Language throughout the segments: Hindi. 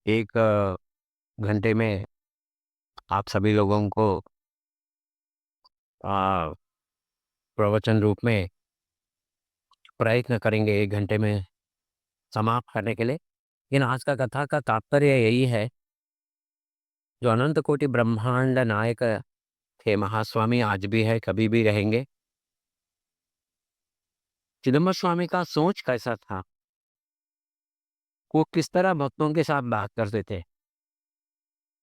एक घंटे में आप सभी लोगों को आ, प्रवचन रूप में प्रयत्न करेंगे 1 घंटे में समाप्त करने के लिए। लेकिन आज का कथा का तात्पर्य यही है, जो अनंत कोटि ब्रह्मांड नायक थे महास्वामी, आज भी है, कभी भी रहेंगे। चिदम्बर स्वामी का सोच कैसा था, वो किस तरह भक्तों के साथ बात करते थे।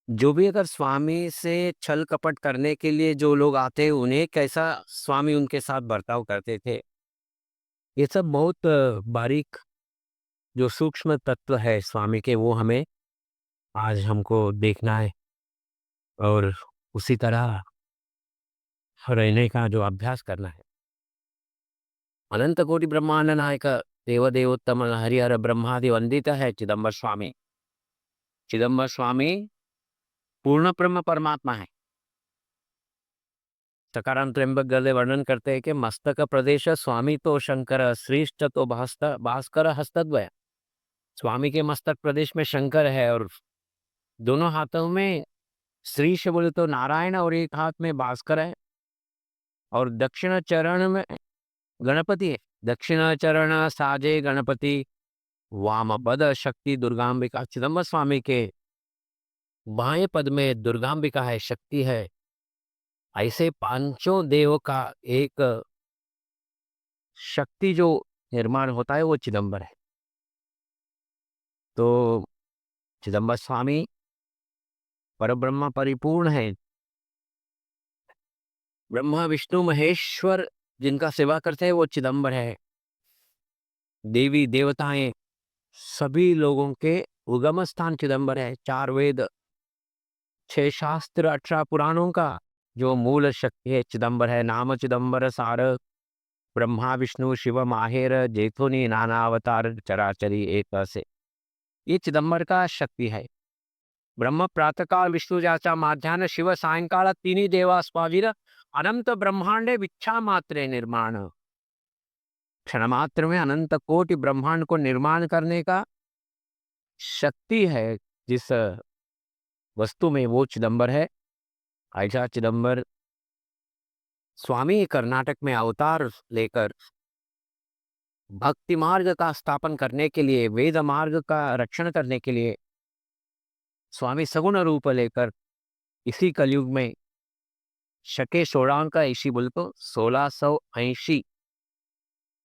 जो भी अगर स्वामी से छल कपट करने के लिए जो लोग आते, उन्हें कैसा स्वामी उनके साथ बर्ताव करते थे, ये सब बहुत बारीक जो सूक्ष्म तत्व है स्वामी के, वो हमें आज हमको देखना है और उसी तरह रहने का जो अभ्यास करना है। अनंत कोटि ब्रह्मांड नायक देवदेवोत्तम हरिहर ब्रह्मादि वंदित है चिदम्बर स्वामी। चिदम्बर स्वामी पूर्ण ब्रह्म परमात्मा है। सकाराम त्र्यंबक गले वर्णन करते हैं कि मस्तक प्रदेश स्वामी तो शंकर, श्रेष्ठ तो भास्कर हस्तद्वय। स्वामी के मस्तक प्रदेश में शंकर है और दोनों हाथों में श्रीश बोले तो नारायण और एक हाथ में भास्कर है, और दक्षिण चरण में गणपति है। दक्षिण चरण साजे गणपति, वाम पद शक्ति दुर्गांबिका। चिदम्बर स्वामी के बाएं पद में दुर्गांबिका है, शक्ति है। ऐसे पांचों देव का एक शक्ति जो निर्माण होता है, वो चिदम्बर है। तो चिदम्बर स्वामी परब्रह्म परिपूर्ण है। ब्रह्मा विष्णु महेश्वर जिनका सेवा करते हैं, वो चिदम्बर है। देवी देवताएं सभी लोगों के उगम स्थान चिदम्बर है। 4 वेद 6 शास्त्र 18 पुराणों का जो मूल शक्ति है, चिदम्बर है। नाम चिदम्बर सार, ब्रह्मा विष्णु शिव माहेर, जेठोनी नाना अवतार चराचरी एक से। ये चिदम्बर का शक्ति है। ब्रह्म प्रातःकाल विष्णु जाचा माध्यान्ह शिव सायंकाल, तीनी देवा स्वावीर, अनंत ब्रह्मांडे विच्छा मात्रे निर्माण। क्षण मात्र में अनंत कोटि ब्रह्मांड को निर्माण करने का शक्ति है जिस वस्तु में, वो चिदम्बर है। ऐसा चिदम्बर स्वामी कर्नाटक में अवतार लेकर भक्ति मार्ग का स्थापन करने के लिए, वेद मार्ग का रक्षण करने के लिए स्वामी सगुण रूप लेकर इसी कलयुग में शके षोड़ांक ऐसी बोल तो 1680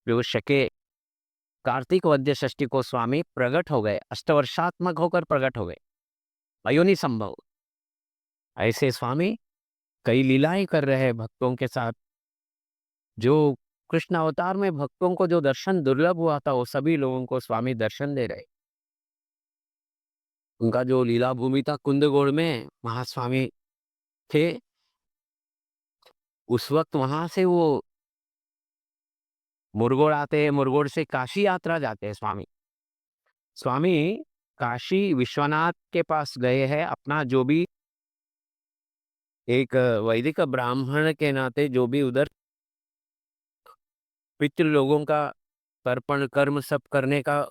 जो शके कार्तिक वद्य षष्ठी को स्वामी प्रकट हो गए, अष्टवर्षात्मक होकर प्रकट हो गए, अयोनि संभव। ऐसे स्वामी कई लीलाएं कर रहे हैं भक्तों के साथ। जो कृष्ण अवतार में भक्तों को जो दर्शन दुर्लभ हुआ था, वो सभी लोगों को स्वामी दर्शन दे रहे। उनका जो लीला भूमि था कुंदगोड़ में महास्वामी थे, उस वक्त वहां से वो मुरगोड़ आते हैं, मुरगोड़ से काशी यात्रा जाते हैं स्वामी। स्वामी काशी विश्वनाथ के पास गए हैं। अपना जो भी एक वैदिक ब्राह्मण के नाते जो भी उधर पितृ लोगों का तर्पण कर्म सब करने का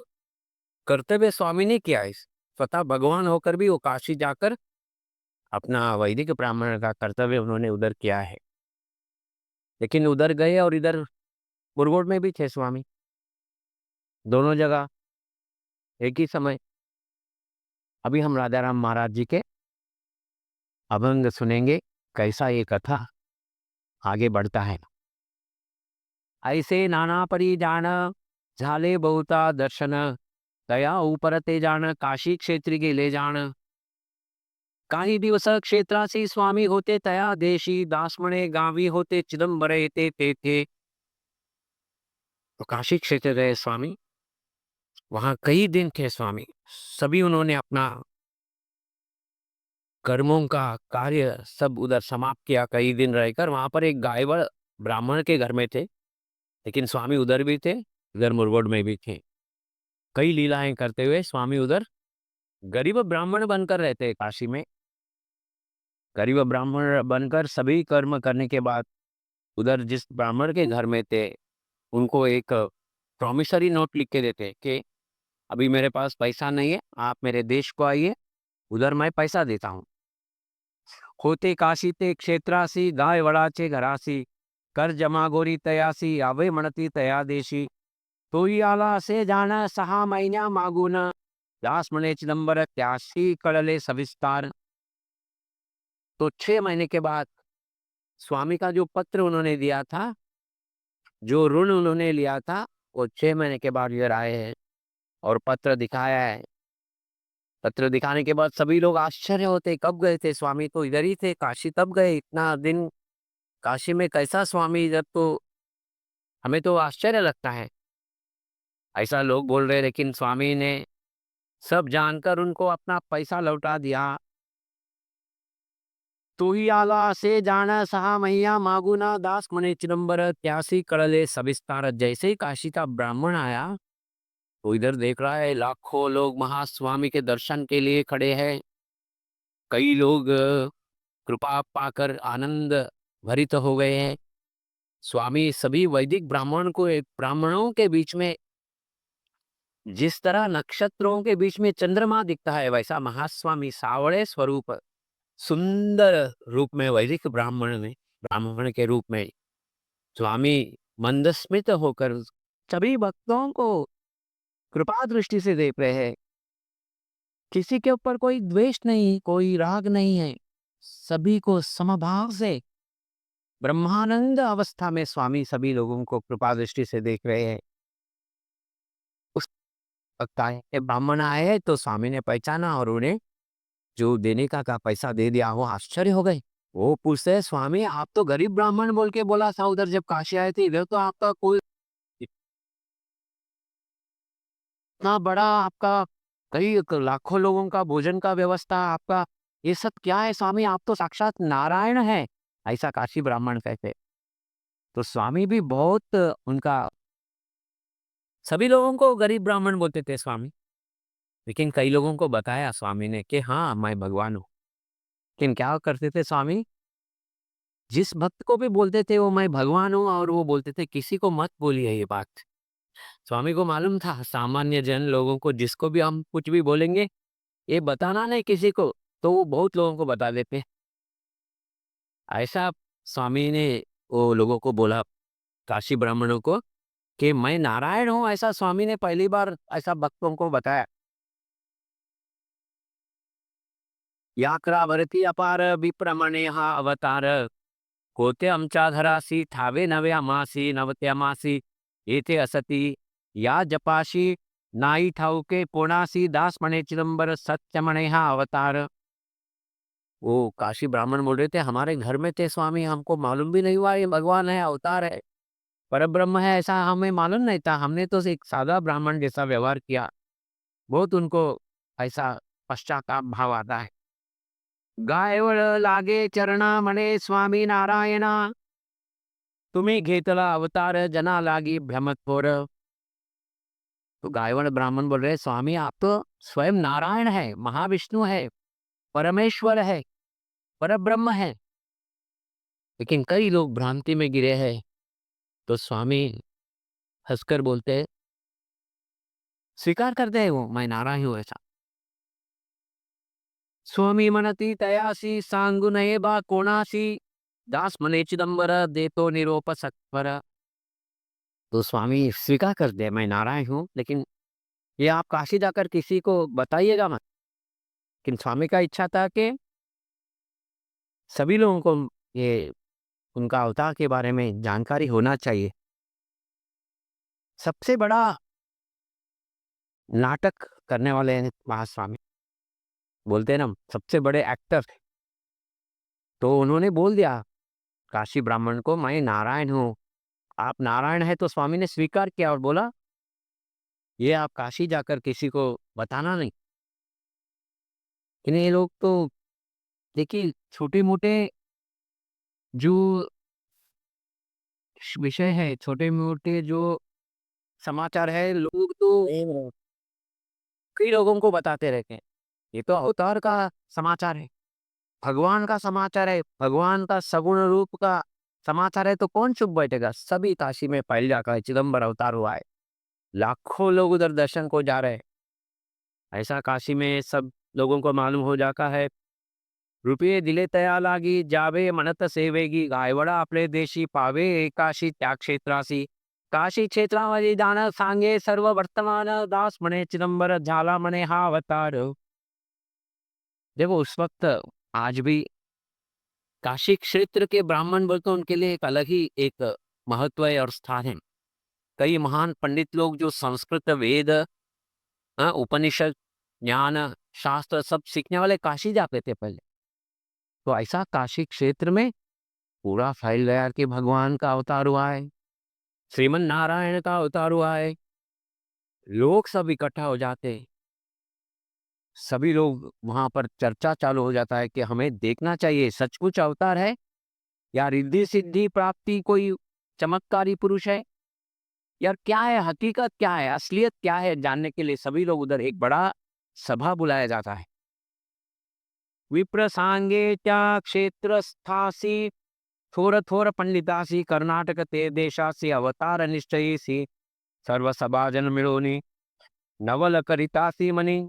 कर्तव्य स्वामी ने किया है। स्वतः भगवान होकर भी वो काशी जाकर अपना वैदिक ब्राह्मण का कर्तव्य उन्होंने उधर किया है। लेकिन उधर गए और इधर मुरगोड में भी थे स्वामी, दोनों जगह एक ही समय। अभी हम राजा राम महाराज जी के अभंग सुनेंगे, कैसा ये कथा आगे बढ़ता है। ऐसे नाना परी जान, झाले बहुता दर्शन, दया ऊपर ते जान, काशी क्षेत्र के ले जान। काही दिवस क्षेत्रासी स्वामी होते, तया देशी दास म्हणे गावी होते, चिदंबर येते ते थे। तो काशी क्षेत्र गए स्वामी, वहां कई दिन थे स्वामी। सभी उन्होंने अपना कर्मों का कार्य सब उधर समाप्त किया। कई दिन रहकर वहां पर एक गायवड़ ब्राह्मण के घर में थे, लेकिन स्वामी उधर भी थे, इधर मुरगोड में भी थे। कई लीलाएं करते हुए स्वामी उधर गरीब ब्राह्मण बनकर रहते काशी में। गरीब ब्राह्मण बनकर सभी कर्म करने के बाद उधर जिस ब्राह्मण के घर में थे, उनको एक प्रॉमिसरी नोट लिख के देते कि अभी मेरे पास पैसा नहीं है, आप मेरे देश को आइए, उधर मैं पैसा देता हूँ। होते काशी ते क्षेत्रासी, गाय वडाचे घरासी, कर जमा गोरी तयासी, आवे म्हणती तया देशी, तोही आला असे जाण 6 महिन्या मागून, दास म्हणे चिदंबर त्यासी कळले सविस्तार। तो 6 महीने के बाद स्वामी का जो पत्र उन्होंने दिया था, जो ऋण उन्होंने लिया था, वो 6 महीने के बाद इधर आए हैं और पत्र दिखाया है। पत्र दिखाने के बाद सभी लोग आश्चर्य होते, कब गए थे स्वामी, तो इधर ही थे, काशी तब गए, इतना दिन काशी में कैसा स्वामी इधर, तो हमें तो आश्चर्य लगता है। ऐसा लोग बोल रहे, लेकिन स्वामी ने सब जानकर उनको अपना पैसा लौटा दिया। तोही आला असे जाण 6 महिया मागुना, दास म्हणे चिदंबर त्यासी कळले सविस्तार। जैसे ही काशी का ब्राह्मण आया, तो इधर देख रहा है लाखों लोग महास्वामी के दर्शन के लिए खड़े हैं। कई लोग कृपा पाकर आनंद भरित हो गए हैं। स्वामी सभी वैदिक ब्राह्मणों के बीच में जिस तरह नक्षत्रों के बीच में चंद्रमा दिखता है, वैसा महास्वामी सावळे स्वरूप सुंदर रूप में वैदिक ब्राह्मण के रूप में स्वामी मंदस्मित होकर सभी भक्तों को कृपा दृष्टि से देख रहे हैं। किसी के ऊपर कोई द्वेष नहीं, कोई राग नहीं है। सभी को समभाव से ब्रह्मानंद अवस्था में स्वामी सभी लोगों को कृपा दृष्टि से देख रहे हैं। उस वक्त आए ब्राह्मण आए हैं, तो स्वामी ने पहचाना और उन्हें जो देने का पैसा दे दिया। वो आश्चर्य हो गए। वो पूछते हैं, स्वामी आप तो गरीब ब्राह्मण बोल के बोला था उधर जब काशी आए थे, इधर तो आपका कोई इतना बड़ा आपका कई लाखों लोगों का भोजन का व्यवस्था आपका, ये सब क्या है स्वामी, आप तो साक्षात नारायण हैं, ऐसा काशी ब्राह्मण कहते। तो स्वामी भी बहुत उनका, सभी लोगों को गरीब ब्राह्मण बोलते थे स्वामी, लेकिन कई लोगों को बताया स्वामी ने कि हाँ मैं भगवान हूँ। लेकिन क्या करते थे स्वामी, जिस भक्त को भी बोलते थे वो मैं भगवान हूँ, और वो बोलते थे किसी को मत बोलिए ये बात। स्वामी को मालूम था सामान्य जन लोगों को जिसको भी हम कुछ भी बोलेंगे, ये बताना नहीं किसी को, तो वो बहुत लोगों को बता देते। ऐसा स्वामी ने वो लोगों को बोला, काशी ब्राह्मणों को, कि मैं नारायण हूँ, ऐसा स्वामी ने पहली बार ऐसा भक्तों को बताया। याक्रावरती अपार विप्रमणे हा अवतार, कोते आमच्या धरासी ठावे नव्या मासी नवत्या मासी, येथे असती या जपाशी नाही ठाऊके कोणासी, दास म्हणे चिदंबर सत्य म्हणे हा अवतार। वो काशी ब्राह्मण बोल रहे थे, हमारे घर में थे स्वामी, हमको मालूम भी नहीं हुआ ये भगवान है, अवतार है, परब्रह्म है, ऐसा हमें मालूम नहीं था। हमने तो एक सादा ब्राह्मण जैसा व्यवहार किया। बहुत उनको ऐसा पश्चाताप भाव आता है। गायवळ लागे चरणा म्हणे स्वामी नारायणा, तुम्ही घेतला अवतार जना लागी भ्रमत्पोर। तो गायवण ब्राह्मण बोल रहे, स्वामी आप तो स्वयं नारायण है, महाविष्णु है, परमेश्वर है, परब्रह्म है, लेकिन कई लोग भ्रांति में गिरे हैं। तो स्वामी हंसकर बोलते हैं, स्वीकार करते हैं वो, मैं नारायण हूं ऐसा। स्वामी म्हणती तयासी सांगू नये बा कोणासी, दास म्हणे चिदंबर देतो निरोप सत्वर। तो स्वामी स्वीकार करते हैं मैं नारायण हूँ, लेकिन ये आप काशी जाकर किसी को बताइएगा मत। लेकिन स्वामी का इच्छा था कि सभी लोगों को ये उनका अवतार के बारे में जानकारी होना चाहिए। सबसे बड़ा नाटक करने वाले हैं महास्वामी, बोलते हैं ना सबसे बड़े एक्टर। तो उन्होंने बोल दिया काशी ब्राह्मण को, मैं नारायण हूँ, आप नारायण है। तो स्वामी ने स्वीकार किया और बोला, ये आप काशी जाकर किसी को बताना नहीं। लेकिन ये लोग तो देखिए छोटे मोटे जो विषय है, छोटे मोटे जो समाचार है, लोग तो कई लोगों को बताते रहते हैं। ये तो अवतार का समाचार है, भगवान का समाचार है, भगवान का सगुण रूप का समाचार है, तो कौन चुप बैठेगा। सभी काशी में फैल जाकर चिदंबर अवतार हुआ है, लाखों लोग उधर दर्शन को जा रहे हैं। ऐसा काशी में सब लोगों को मालूम हो जाता है। रुपये दिले तया लागी जावे म्हणत सेवेगी गायवडा आपले देशी पावे काशी त्या क्षेत्रासी काशी क्षेत्रामध्ये जाणं सांगे सर्व वर्तमान दास म्हणे चिदंबर झाला म्हणे हा अवतार। देखो उस वक्त आज भी काशी क्षेत्र के ब्राह्मण बोलते उनके लिए एक अलग ही एक महत्व है और स्थान है। कई महान पंडित लोग जो संस्कृत वेद उपनिषद ज्ञान शास्त्र सब सीखने वाले काशी जाते थे पहले। तो ऐसा काशी क्षेत्र में पूरा फैल गया कि भगवान का अवतार हुआ है, श्रीमन नारायण का अवतार हुआ है। लोग सब इकट्ठा हो जाते हैं, सभी लोग वहां पर चर्चा चालू हो जाता है कि हमें देखना चाहिए सचमुच अवतार है या रिद्धि सिद्धि प्राप्ति कोई चमत्कारी पुरुष है, यार क्या है हकीकत, क्या है असलियत, क्या है जानने के लिए सभी लोग उधर एक बड़ा सभा बुलाया जाता है। विप्र सांगे त्या क्षेत्र स्थासी थोर थोर पंडितासी कर्नाटक ते देशासी अवतार निश्चयीसी सर्व सभाजन मिळोनी नवल करितासी मनी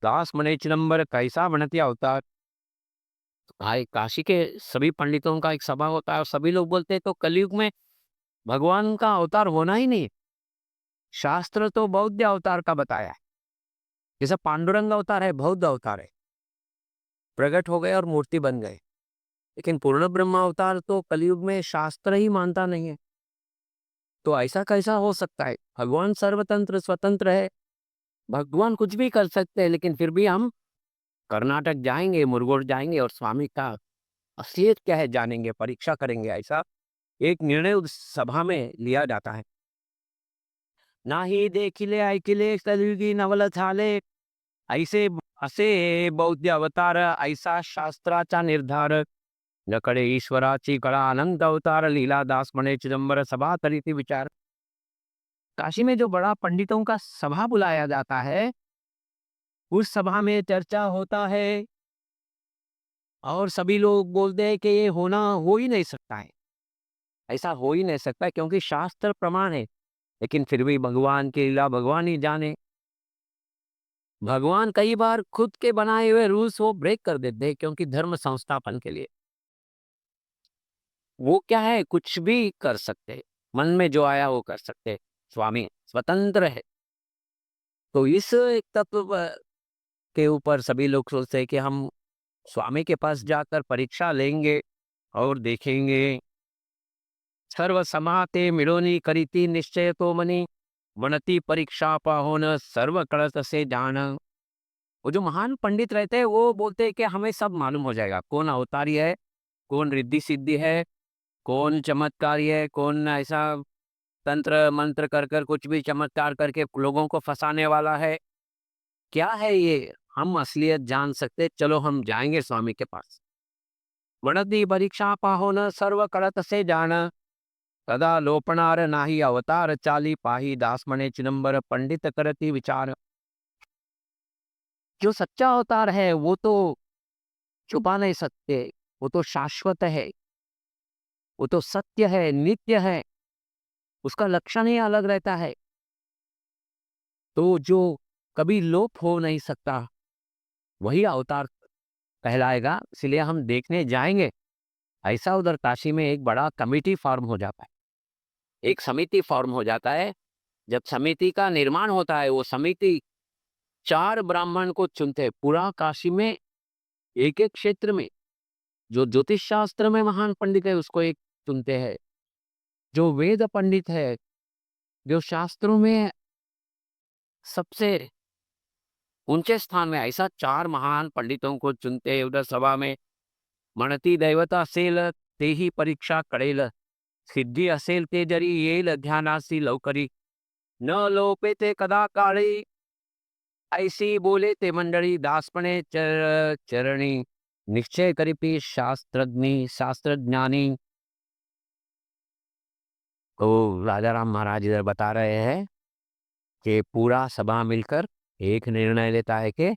दास मने चिदंबर कैसा बनती अवतार। भाई काशी के सभी पंडितों का एक सभा होता है और सभी लोग बोलते हैं तो कलयुग में भगवान का अवतार होना ही नहीं। शास्त्र तो बौद्ध अवतार का बताया है, जैसे पांडुरंग अवतार है बौद्ध अवतार है, प्रकट हो गए और मूर्ति बन गए। लेकिन पूर्ण ब्रह्म अवतार तो कलयुग में शास्त्र ही मानता नहीं है। तो ऐसा कैसा हो सकता है? भगवान सर्वतंत्र स्वतंत्र है, भगवान कुछ भी कर सकते हैं, लेकिन फिर भी हम कर्नाटक जाएंगे, मुरगोड जाएंगे और स्वामी का असलियत क्या है जानेंगे, परीक्षा करेंगे। ऐसा एक निर्णय उस सभा में लिया जाता है। नाही देखिले ऐकिले कलयुगी नवल झाले ऐसे असे बौद्ध अवतार ऐसा शास्त्राचा निर्धार नकडे ईश्वराची कळा अनंत अवतार लीला दास म्हणे चिदंबर सभा तरीती विचार। काशी में जो बड़ा पंडितों का सभा बुलाया जाता है, उस सभा में चर्चा होता है और सभी लोग बोलते हैं कि ये होना हो ही नहीं सकता है, ऐसा हो ही नहीं सकता क्योंकि शास्त्र प्रमाण है। लेकिन फिर भी भगवान की लीला भगवान ही जाने। भगवान कई बार खुद के बनाए हुए रूल्स वो ब्रेक कर देते हैं क्योंकि धर्म संस्थापन के लिए। वो क्या है कुछ भी कर सकते हैं, मन में जो आया वो कर सकते हैं। स्वामी स्वतंत्र है। तो इस एक तत्व के ऊपर सभी लोग सोचते हैं कि हम स्वामी के पास जाकर परीक्षा लेंगे और देखेंगे। सर्व समाते मिळोनी करीती निश्चय तो मनी वनती परीक्षा पाहोन सर्व कळत से जान। वो जो महान पंडित रहते हैं वो बोलते हैं कि हमें सब मालूम हो जाएगा, कौन अवतारी है, कौन रिद्धि सिद्धि है, कौन चमत्कारी है, कौन ऐसा तंत्र मंत्र कर कर कुछ भी चमत्कार करके लोगों को फंसाने वाला है। क्या है ये, हम असलियत जान सकते, चलो हम जाएंगे स्वामी के पास। वणती परीक्षा पाहोन सर्व कळत से जान तदा लोपणार नाही अवतार चाली पाही दास मने चिदंबर पंडित करती विचार। जो सच्चा अवतार है वो तो छुपा नहीं सकते, वो तो शाश्वत है, वो तो सत्य है, नित्य है, उसका लक्षण ही अलग रहता है। तो जो कभी लोप हो नहीं सकता वही अवतार कहलाएगा, इसलिए हम देखने जाएंगे। ऐसा उधर काशी में एक बड़ा कमिटी फॉर्म हो जाता है, एक समिति फॉर्म हो जाता है। जब समिति का निर्माण होता है वो समिति 4 ब्राह्मण को चुनते हैं पूरा काशी में। एक एक क्षेत्र में जो ज्योतिष शास्त्र में महान पंडित है उसको एक चुनते हैं, जो वेद पंडित है, जो शास्त्रों में सबसे ऊंचे स्थान में, ऐसा 4 महान पंडितों को चुनते हैं उधर सभा में। म्हणती दैवता असेल तेही परीक्षा कळेल सिद्धी असेल ते जरी येईल ध्यानासी लवकरी न लोपे ते कदा काळी ऐसी बोले ते मंडळी दासपणे चरणी निश्चय करीपी शास्त्रज्ञी शास्त्रज्ञानी। तो राजा राम महाराज इधर बता रहे हैं कि पूरा सभा मिलकर एक निर्णय लेता है कि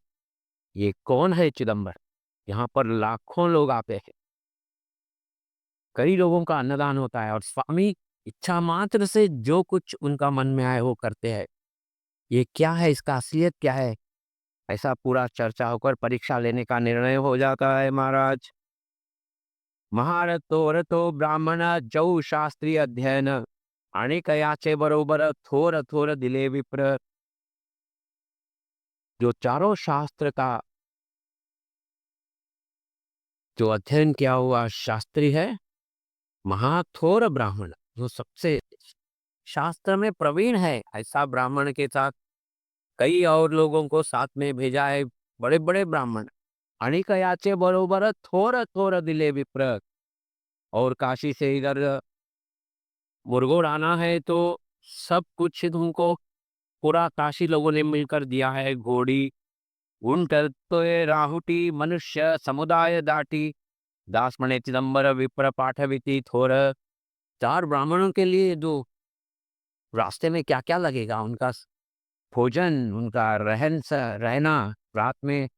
ये कौन है चिदंबर। यहाँ पर लाखों लोग आते हैं, कई लोगों का अन्नदान होता है और स्वामी इच्छा मात्र से जो कुछ उनका मन में आए वो करते हैं। ये क्या है, इसका असलियत क्या है, ऐसा पूरा चर्चा होकर परीक्षा लेने का निर्णय हो जाता है महाराज। महारथो रथो ब्राह्मण जऊ शास्त्रीय अध्ययन आणि कयाचे बरोबर थोर थोर दिले विप्र। जो चारों शास्त्र का जो अध्ययन किया हुआ शास्त्री है, महाथोर ब्राह्मण, जो सबसे शास्त्र में प्रवीण है, ऐसा ब्राह्मण के साथ कई और लोगों को साथ में भेजा है, बड़े बड़े ब्राह्मण। अनिक याचे बरोबर थोर थोर दिले विप्र। और काशी से इधर मुरगोड आना है तो सब कुछ तुमको पूरा काशी लोगों ने मिलकर दिया है। घोड़ी ऊंट तो राहुटी मनुष्य समुदाय दाटी दास मणे चिदंबर विप्र पाठविति थोर। चार ब्राह्मणों के लिए जो रास्ते में क्या क्या लगेगा, उनका भोजन, उनका रहना, रात में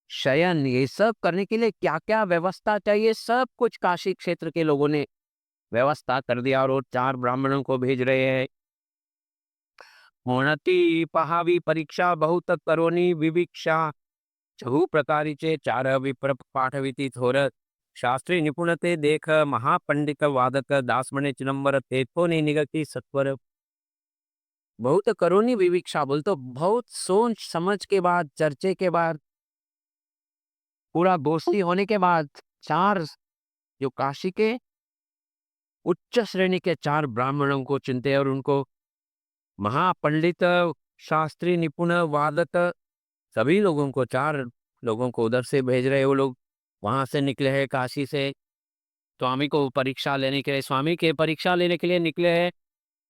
शयन, ये सब करने के लिए क्या क्या व्यवस्था चाहिए, सब कुछ काशी क्षेत्र के लोगों ने व्यवस्था कर दिया। और वो चार ब्राह्मणों को भेज रहे हैं। होणती पहावी परीक्षा बहुत करोनी विवीक्षा चहु प्रकारीचे चार विप्र पाठविती थोर। शास्त्री निपुणते देख महापंडित वादक दास म्हणे चिदंबर तेथो निगती सत्वर। बहुत करोनी विवीक्षा बोल तो बहुत सोच समझ के बाद, चर्चे के बाद, पूरा दोस्ती होने के बाद चार जो काशी के उच्च श्रेणी के चार ब्राह्मणों को चुनते और उनको महापंडित, शास्त्री, निपुण, वादक, सभी लोगों को, चार लोगों को उधर से भेज रहे। वो लोग वहां से निकले हैं काशी से स्वामी को परीक्षा लेने के लिए, स्वामी के परीक्षा लेने के लिए निकले हैं।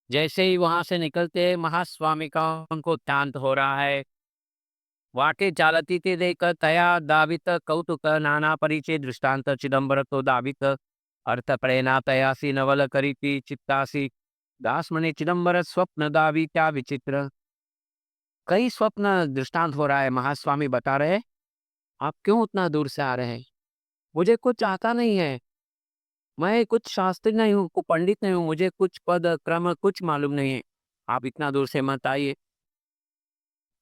जैसे ही वहां से निकलते महास्वामी का उनको शांत हो रहा है। वाटे चालती ते देख तया दावित कौतुक नाना परिचय दृष्टांत चिदंबर तो दावित अर्थ प्रेरणा तयासी नवल करीती चित्तासी दास मने चिदंबर स्वप्न दावी क्या विचित्र। कई स्वप्न दृष्टांत हो रहा है। महास्वामी बता रहे, आप क्यों उतना दूर से आ रहे हैं? मुझे कुछ आता नहीं है, मैं कुछ शास्त्री नहीं हूँ, को पंडित नहीं हूँ, मुझे कुछ पद क्रम कुछ मालूम नहीं है, आप इतना दूर से मत आइए।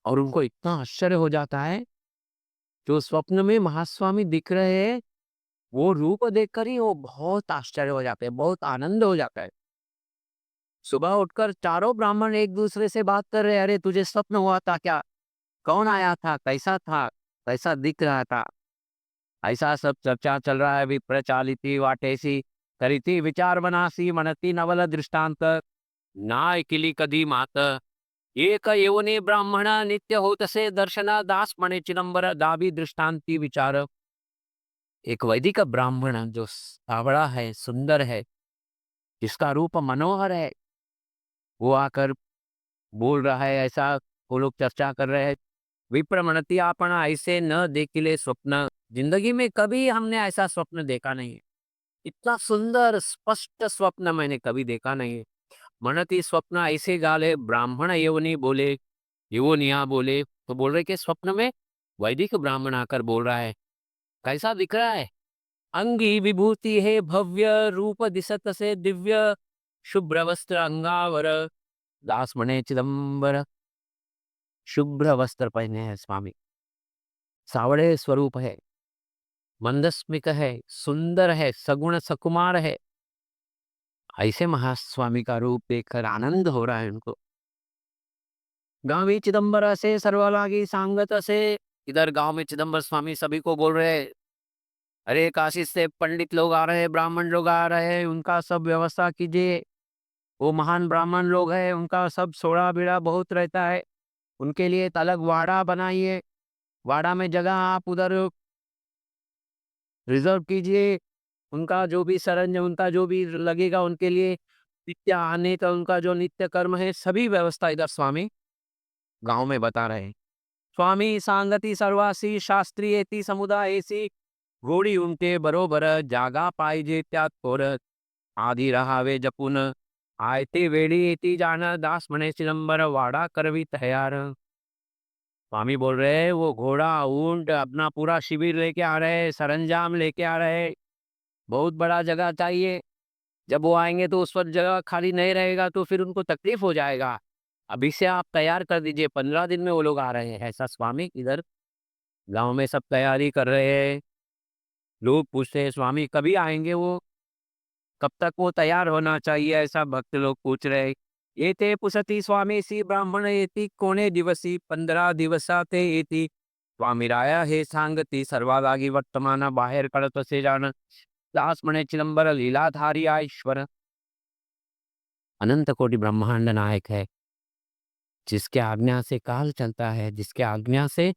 और उनको इतना आश्चर्य हो जाता है, जो स्वप्न में महास्वामी दिख रहे हैं वो रूप देखकर ही वो बहुत आश्चर्य हो जाते हैं, बहुत आनंद हो जाता है। सुबह उठकर चारों ब्राह्मण एक दूसरे से बात कर रहे हैं, अरे तुझे स्वप्न हुआ था क्या? कौन आया था? कैसा दिख रहा था? ऐसा सब चर्चा चल रहा है। विप्रचालिती वाटेसी करीती विचार बनासी मनती नवल दृष्टांत नाय किली कधी मात एक येवने ब्राह्मण नित्य होतसे दर्शना दास मणे चिदंबर दावी दृष्टांती विचार। एक वैदिक ब्राह्मण जो सावड़ा है, सुंदर है, जिसका रूप मनोहर है, वो आकर बोल रहा है ऐसा। वो लोग चर्चा कर रहे हैं। विप्रमणति आपण ऐसे न देखिले स्वप्न, जिंदगी में कभी हमने ऐसा स्वप्न देखा नहीं है। इतना सुंदर स्पष्ट स्वप्न मैंने कभी देखा नहीं है। मनती स्वप्न ऐसे गाले ब्राह्मण यवनी बोले, युवनिया बोले, तो बोल रहे कि स्वप्न में वैदिक ब्राह्मण आकर बोल रहा है। कैसा दिख रहा है? अंगी विभूति है भव्य रूप दिसत से दिव्य शुभ्र वस्त्र अंगावर दास मणे चिदंबर। शुभ्र वस्त्र पहने हैं स्वामी, सावड़े स्वरूप है, मंदस्मिक है, सुंदर है, सगुण सकुमार है। ऐसे महास्वामी का रूप देखकर आनंद हो रहा है उनको। गांवी चिदंबर से सर्वलागी सांगत से, इधर गांव में चिदंबर स्वामी सभी को बोल रहे हैं, अरे काशी से पंडित लोग आ रहे हैं, ब्राह्मण लोग आ रहे हैं, उनका सब व्यवस्था कीजिए। वो महान ब्राह्मण लोग हैं, उनका सब सोड़ा बीड़ा बहुत रहता है, उनके लिए एक अलग वाड़ा बनाइए। वाड़ा में जगह आप उधर रिजर्व कीजिए। उनका जो भी सरंज, उनका जो भी लगेगा उनके लिए, नित्य आने का उनका जो नित्य कर्म है, सभी व्यवस्था इधर स्वामी गांव में बता रहे हैं। स्वामी सांगति सर्वासी शास्त्री एती समुदायसी घोडी उमटे बरोबर जागा पाहिजे त्यात थोर आधी राहावे जपून आयते वेळी येती जाण दास म्हणे चिदंबर वाडा करवी तैयार। स्वामी बोल रहे हैं वो घोड़ा ऊंट अपना पूरा शिविर लेके आ रहे हैं, सरंजाम लेके आ रहे हैं, बहुत बड़ा जगह चाहिए। जब वो आएंगे तो उस वक्त जगह खाली नहीं रहेगा तो फिर उनको तकलीफ हो जाएगा। अभी से आप तैयार कर दीजिए, 15 दिन में वो लोग आ रहे हैं, ऐसा स्वामी इधर गांव में सब तैयारी कर रहे हैं। लोग पूछते हैं स्वामी कभी आएंगे वो, कब तक वो तैयार होना चाहिए, ऐसा भक्त लोग पूछ रहे हैं। ये ते पुसती स्वामी सी ब्राह्मण येती कोणे दिवसी 15 दिवसा ते येती स्वामी राया हे सांगती सर्वादागी वर्तमान बाहेर कळत असे जाण दास म्हणे चिदंबर लीलाधारी ईश्वर अनंत कोटि ब्रह्मांड नायक है, जिसके आज्ञा से काल चलता है, जिसके आज्ञा से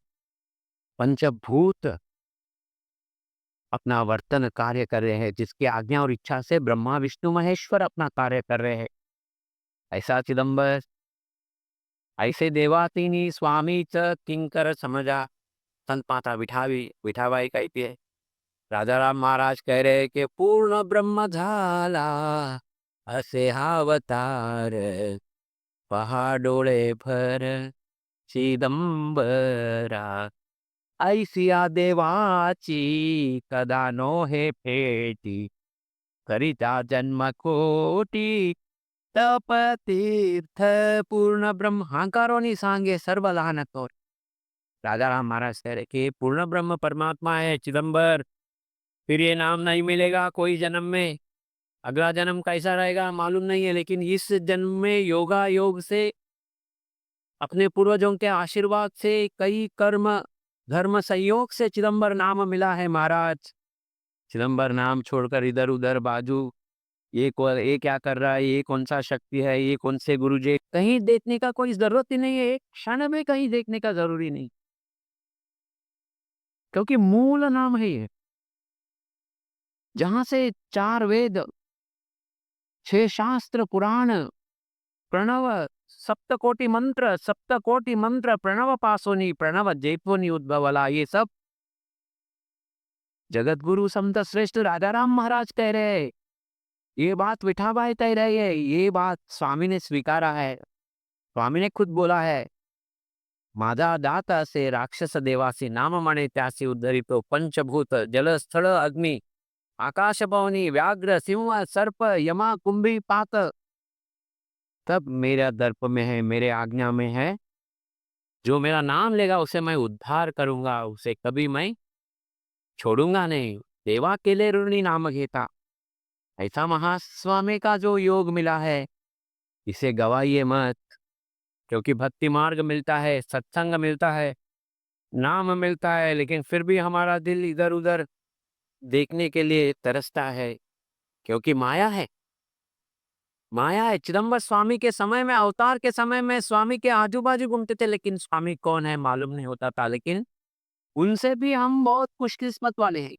पंचभूत अपना वर्तन कार्य कर रहे हैं, जिसकी आज्ञा और इच्छा से ब्रह्मा विष्णु महेश्वर अपना कार्य कर रहे हैं, ऐसा चिदंबर ऐसे देवातीनी स्वामीच किंकर समझा। संत माता विठाबाई कहती है, राजा राम महाराज कह रहे हैं कि पूर्ण ब्रह्म झाला असे हा अवतार पहा डोळे भर चिदंबरा ऐसिया देवाची कदा नो हे भेटी करिता जन्म कोटी तप तीर्थ पूर्ण ब्रह्म हांकारोनी सांगे सर्व लहान थोर। राजा राम महाराज कह रहे कि पूर्ण ब्रह्म परमात्मा है चिदंबर, फिर ये नाम नहीं मिलेगा कोई जन्म में। अगला जन्म कैसा रहेगा मालूम नहीं है, लेकिन इस जन्म में योगा योग से अपने पूर्वजों के आशीर्वाद से कई कर्म धर्म संयोग से चिदंबर नाम मिला है महाराज। चिदंबर नाम छोड़कर इधर उधर बाजू ये क्या कर रहा है, ये कौन सा शक्ति है, ये कौन से गुरुजी, कहीं देखने का कोई जरूरत ही नहीं है, एक क्षण में कहीं देखने का जरूरी नहीं, क्योंकि मूल नाम है ये, जहां से 4 वेद 6 शास्त्र पुराण प्रणव सप्तकोटि मंत्र प्रणव पासोनी प्रणव जैपोनी उद्भवला, ये सब जगत गुरु संत श्रेष्ठ राजा राम महाराज कह रहे हैं। ये बात विठाबाई कह रही है, ये बात स्वामी ने स्वीकारा है। स्वामी ने खुद बोला है, माझा दात असे राक्षस देवासी नाम म्हणे त्यासी उद्धरितो पंचभूत जल स्थळ अग्नि आकाश पवनी व्याघ्र सिंह सर्प यमा कुंभी पात तब मेरा दर्प में है, मेरे आज्ञा में है। जो मेरा नाम लेगा उसे मैं उद्धार करूंगा, उसे कभी मैं छोड़ूंगा नहीं। देवा के लिए ऋणी नाम घेता, ऐसा महास्वामी का जो योग मिला है इसे गवाइए मत, क्योंकि भक्ति मार्ग मिलता है, सत्संग मिलता है, नाम मिलता है, लेकिन फिर भी हमारा दिल इधर उधर देखने के लिए तरसता है, क्योंकि माया है। माया है। चिदंबर स्वामी के समय में, अवतार के समय में स्वामी के आजू बाजू घूमते थे, लेकिन स्वामी कौन है मालूम नहीं होता था। लेकिन उनसे भी हम बहुत खुशकिस्मत वाले हैं।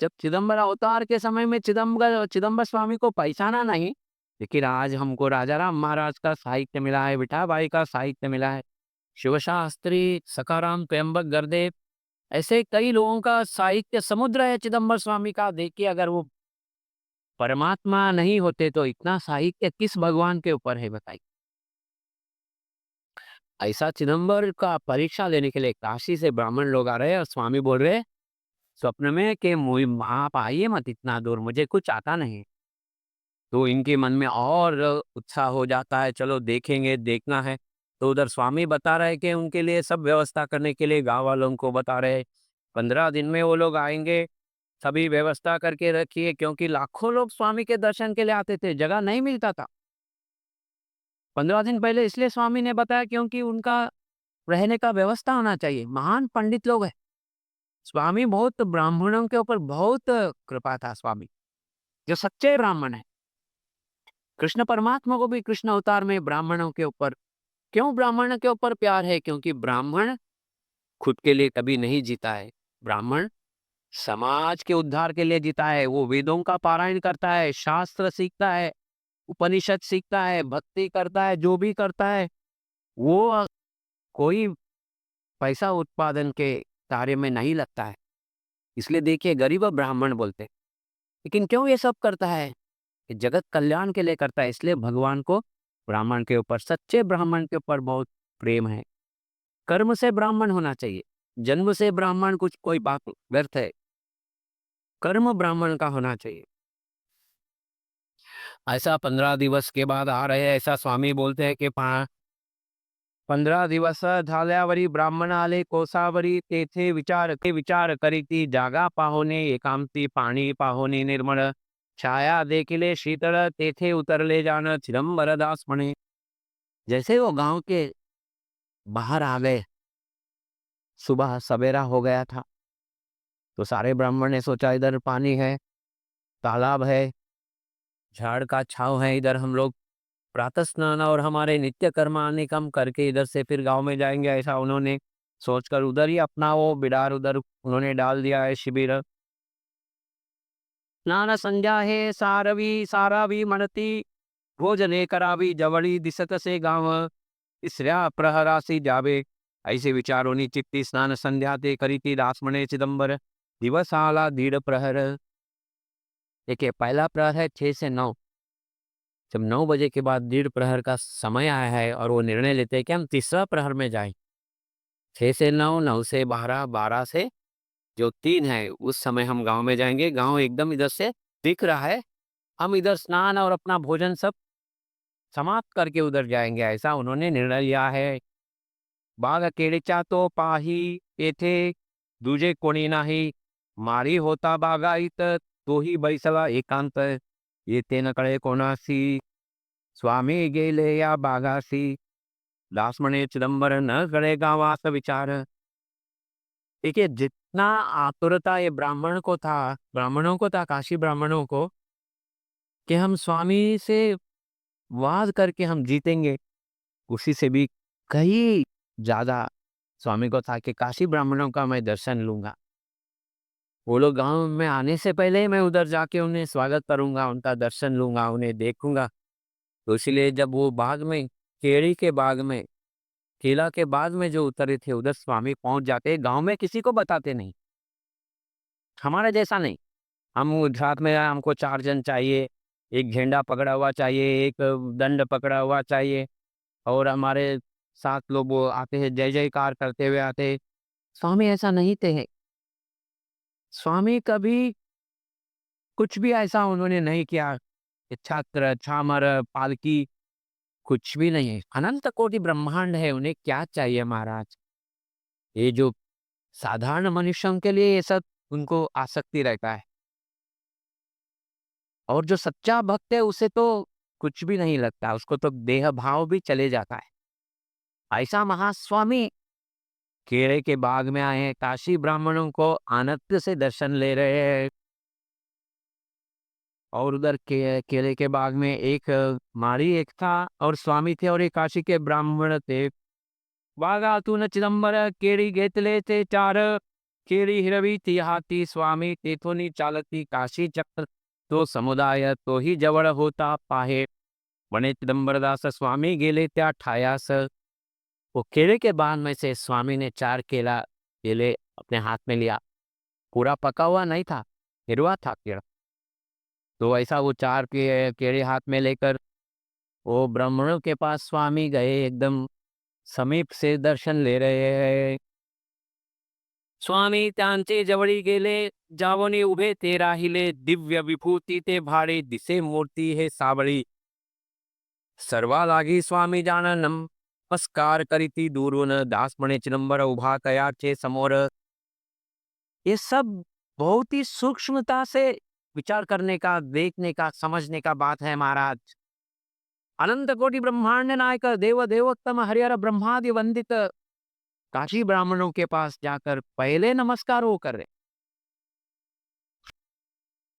जब चिदंबर अवतार के समय में चिदंबर चिदंबर स्वामी को पहचाना नहीं, लेकिन आज हमको राजा राम महाराज का साहित्य मिला है, विठाबाई का साहित्य मिला है, शिवशास्त्री सखाराम त्र्यंबक गरदेव, ऐसे कई लोगों का साहित्य समुद्र है चिदंबर स्वामी का। देखिए, अगर वो परमात्मा नहीं होते तो इतना साहित्य किस भगवान के ऊपर है बताइए। ऐसा चिदंबर का परीक्षा लेने के लिए काशी से ब्राह्मण लोग आ रहे हैं और स्वामी बोल रहे हैं स्वप्न में कि आप आइए मत इतना दूर, मुझे कुछ आता नहीं। तो इनके मन में और उत्साह हो जाता है, चलो देखेंगे, देखना है। तो उधर स्वामी बता रहे कि उनके लिए सब व्यवस्था करने के लिए गांव वालों को बता रहे 15 दिन में वो लोग आएंगे, सभी व्यवस्था करके रखिए, क्योंकि लाखों लोग स्वामी के दर्शन के लिए आते थे, जगह नहीं मिलता था। 15 दिन पहले इसलिए स्वामी ने बताया क्योंकि उनका रहने का व्यवस्था होना चाहिए। महान पंडित लोग हैं स्वामी, बहुत ब्राह्मणों के ऊपर बहुत कृपा था स्वामी, जो सच्चे ब्राह्मण है। कृष्ण परमात्मा को भी कृष्ण अवतार में ब्राह्मणों के ऊपर, क्यों ब्राह्मण के ऊपर प्यार है? क्योंकि ब्राह्मण खुद के लिए कभी नहीं जीता है, ब्राह्मण समाज के उद्धार के लिए जीता है। वो वेदों का पारायण करता है, शास्त्र सीखता है, उपनिषद सीखता है, भक्ति करता है, जो भी करता है वो कोई पैसा उत्पादन के कार्य में नहीं लगता है। इसलिए देखिए, गरीब ब्राह्मण बोलते हैं। लेकिन क्यों ये सब करता है? कि जगत कल्याण के लिए करता है, इसलिए भगवान को ब्राह्मण के ऊपर, सच्चे ब्राह्मण के ऊपर बहुत प्रेम है। कर्म से ब्राह्मण होना चाहिए, जन्म से ब्राह्मण कुछ कोई बात व्यर्थ है, कर्म ब्राह्मण का होना चाहिए। ऐसा 15 दिवस के बाद आ रहे हैं, ऐसा स्वामी बोलते हैं कि 15 दिवस झाल्यावरी ब्राह्मण आले कोसावरी, तेथे विचार करीती जागा पाहोने एकांती, पाणी पाहोने निर्मळ, छाया देखिले शीतळ, तेथे उतरले जान चिदंबरदास म्हणे। जैसे वो गांव के बाहर आ गए, सुबह सवेरा हो गया था, तो सारे ब्राह्मण ने सोचा इधर पानी है, तालाब है, झाड़ का छांव है, इधर हम लोग प्रातः स्नान और हमारे नित्य कर्म आने कम करके इधर से फिर गांव में जाएंगे, ऐसा उन्होंने सोचकर उधर ही अपना वो बिडार उधर उन्होंने डाल दिया है शिविर। स्नान संध्या है सारवी सारावी म्हणती, भोजने करावी जवळी दिसत से गाव, तिसऱ्या प्रहरासी जावे, ऐसे विचारोनी चित्ती स्नान संध्या ते करीती दास म्हणे चिदंबर, दिवस आला 1.5 प्रहर। देखिए पहला प्रहर है 6 से 9, जब 9 बजे के बाद 1.5 प्रहर का समय आया है और वो निर्णय लेते हैं कि हम तीसरा प्रहर में जाएं। 6 से 9, 9 से 12, 12 से जो 3 है उस समय हम गांव में जाएंगे। गांव एकदम इधर से दिख रहा है, हम इधर स्नान और अपना भोजन सब समाप्त करके उधर जाएंगे, ऐसा उन्होंने निर्णय लिया है। बाग केळीचा तो पाही येथे दुजे कोणी नाही, मारी होता बागायत तोही बैसला एकांत, येथे न कळे कोणासी, स्वामी गेले या बागासी, दास म्हणे चिदंबर न कळे गावास विचार। देखिए जितना आतुरता ये ब्राह्मणों को था, काशी ब्राह्मणों को, कि हम स्वामी से वाद करके हम जीतेंगे, उसी से भी कहीं ज्यादा स्वामी को था कि काशी ब्राह्मणों का मैं दर्शन लूंगा। वो लोग गांव में आने से पहले ही मैं उधर जाके उन्हें स्वागत करूंगा, उनका दर्शन लूंगा, उन्हें देखूंगा। तो इसलिए जब वो बाग में, केड़ी के बाग में, केला के बाग में जो उतरे थे उधर स्वामी पहुंच जाते, गांव में किसी को बताते नहीं। हमारे जैसा नहीं, हम साथ में हमको 4 जन चाहिए, एक झंडा पकड़ा हुआ चाहिए, एक दंड पकड़ा हुआ चाहिए, और हमारे साथ लोग वो आते हैं जय जयकार करते हुए आते हैं। स्वामी ऐसा नहीं थे। स्वामी कभी कुछ भी ऐसा उन्होंने नहीं किया कि छत्र छामर पालकी, कुछ भी नहीं है। अनंत कोटि ब्रह्मांड है, उन्हें क्या चाहिए महाराज। ये जो साधारण मनुष्यों के लिए ये सब उनको आसक्ति रहता है, और जो सच्चा भक्त है उसे तो कुछ भी नहीं लगता, उसको तो देह भाव भी चले जाता है। ऐसा महास्वामी केले के बाग में आए हैं, काशी ब्राह्मणों को आनंद से दर्शन ले रहे हैं। और उधर केले के बाग में एक माली एक था और स्वामी थे, और एक काशी के ब्राह्मण थे। वागातून चिदंबर केळी घेतले ते 4, केळी हिरवी ती हाती, स्वामी तेथोनी चालती काशी चक्र, तो समुदाय तोही जवळ होता पाहे, म्हणे चिदंबरदास स्वामी गेले त्या ठायास। वो केले के बाग में से स्वामी ने 4 केले अपने हाथ में लिया, पूरा पका हुआ नहीं था, हिरवा था केला। तो ऐसा वो 4 केले हाथ में लेकर वो ब्राह्मणों के पास स्वामी गए, एकदम समीप से दर्शन ले रहे हैं। स्वामी त्यांचे जवळी गेले, जावनी उभे ते राहिले, दिव्य विभूती ते भाडे, दिसे मूर्ती हे साबळी, सर्वा लागी स्वामी जान नमस्कार करीती दूरून, दास म्हणे चिदंबर उभा कयाचे समोर। ये सब बहुत ही सूक्ष्मता से विचार करने का, देखने का, समझने का बात है महाराज। अनंत कोटि ब्रह्मांड नायक देव देवोत्तम हरिहर ब्रह्मादि वंदित काशी ब्राह्मणों के पास जाकर पहले नमस्कार वो कर रहे।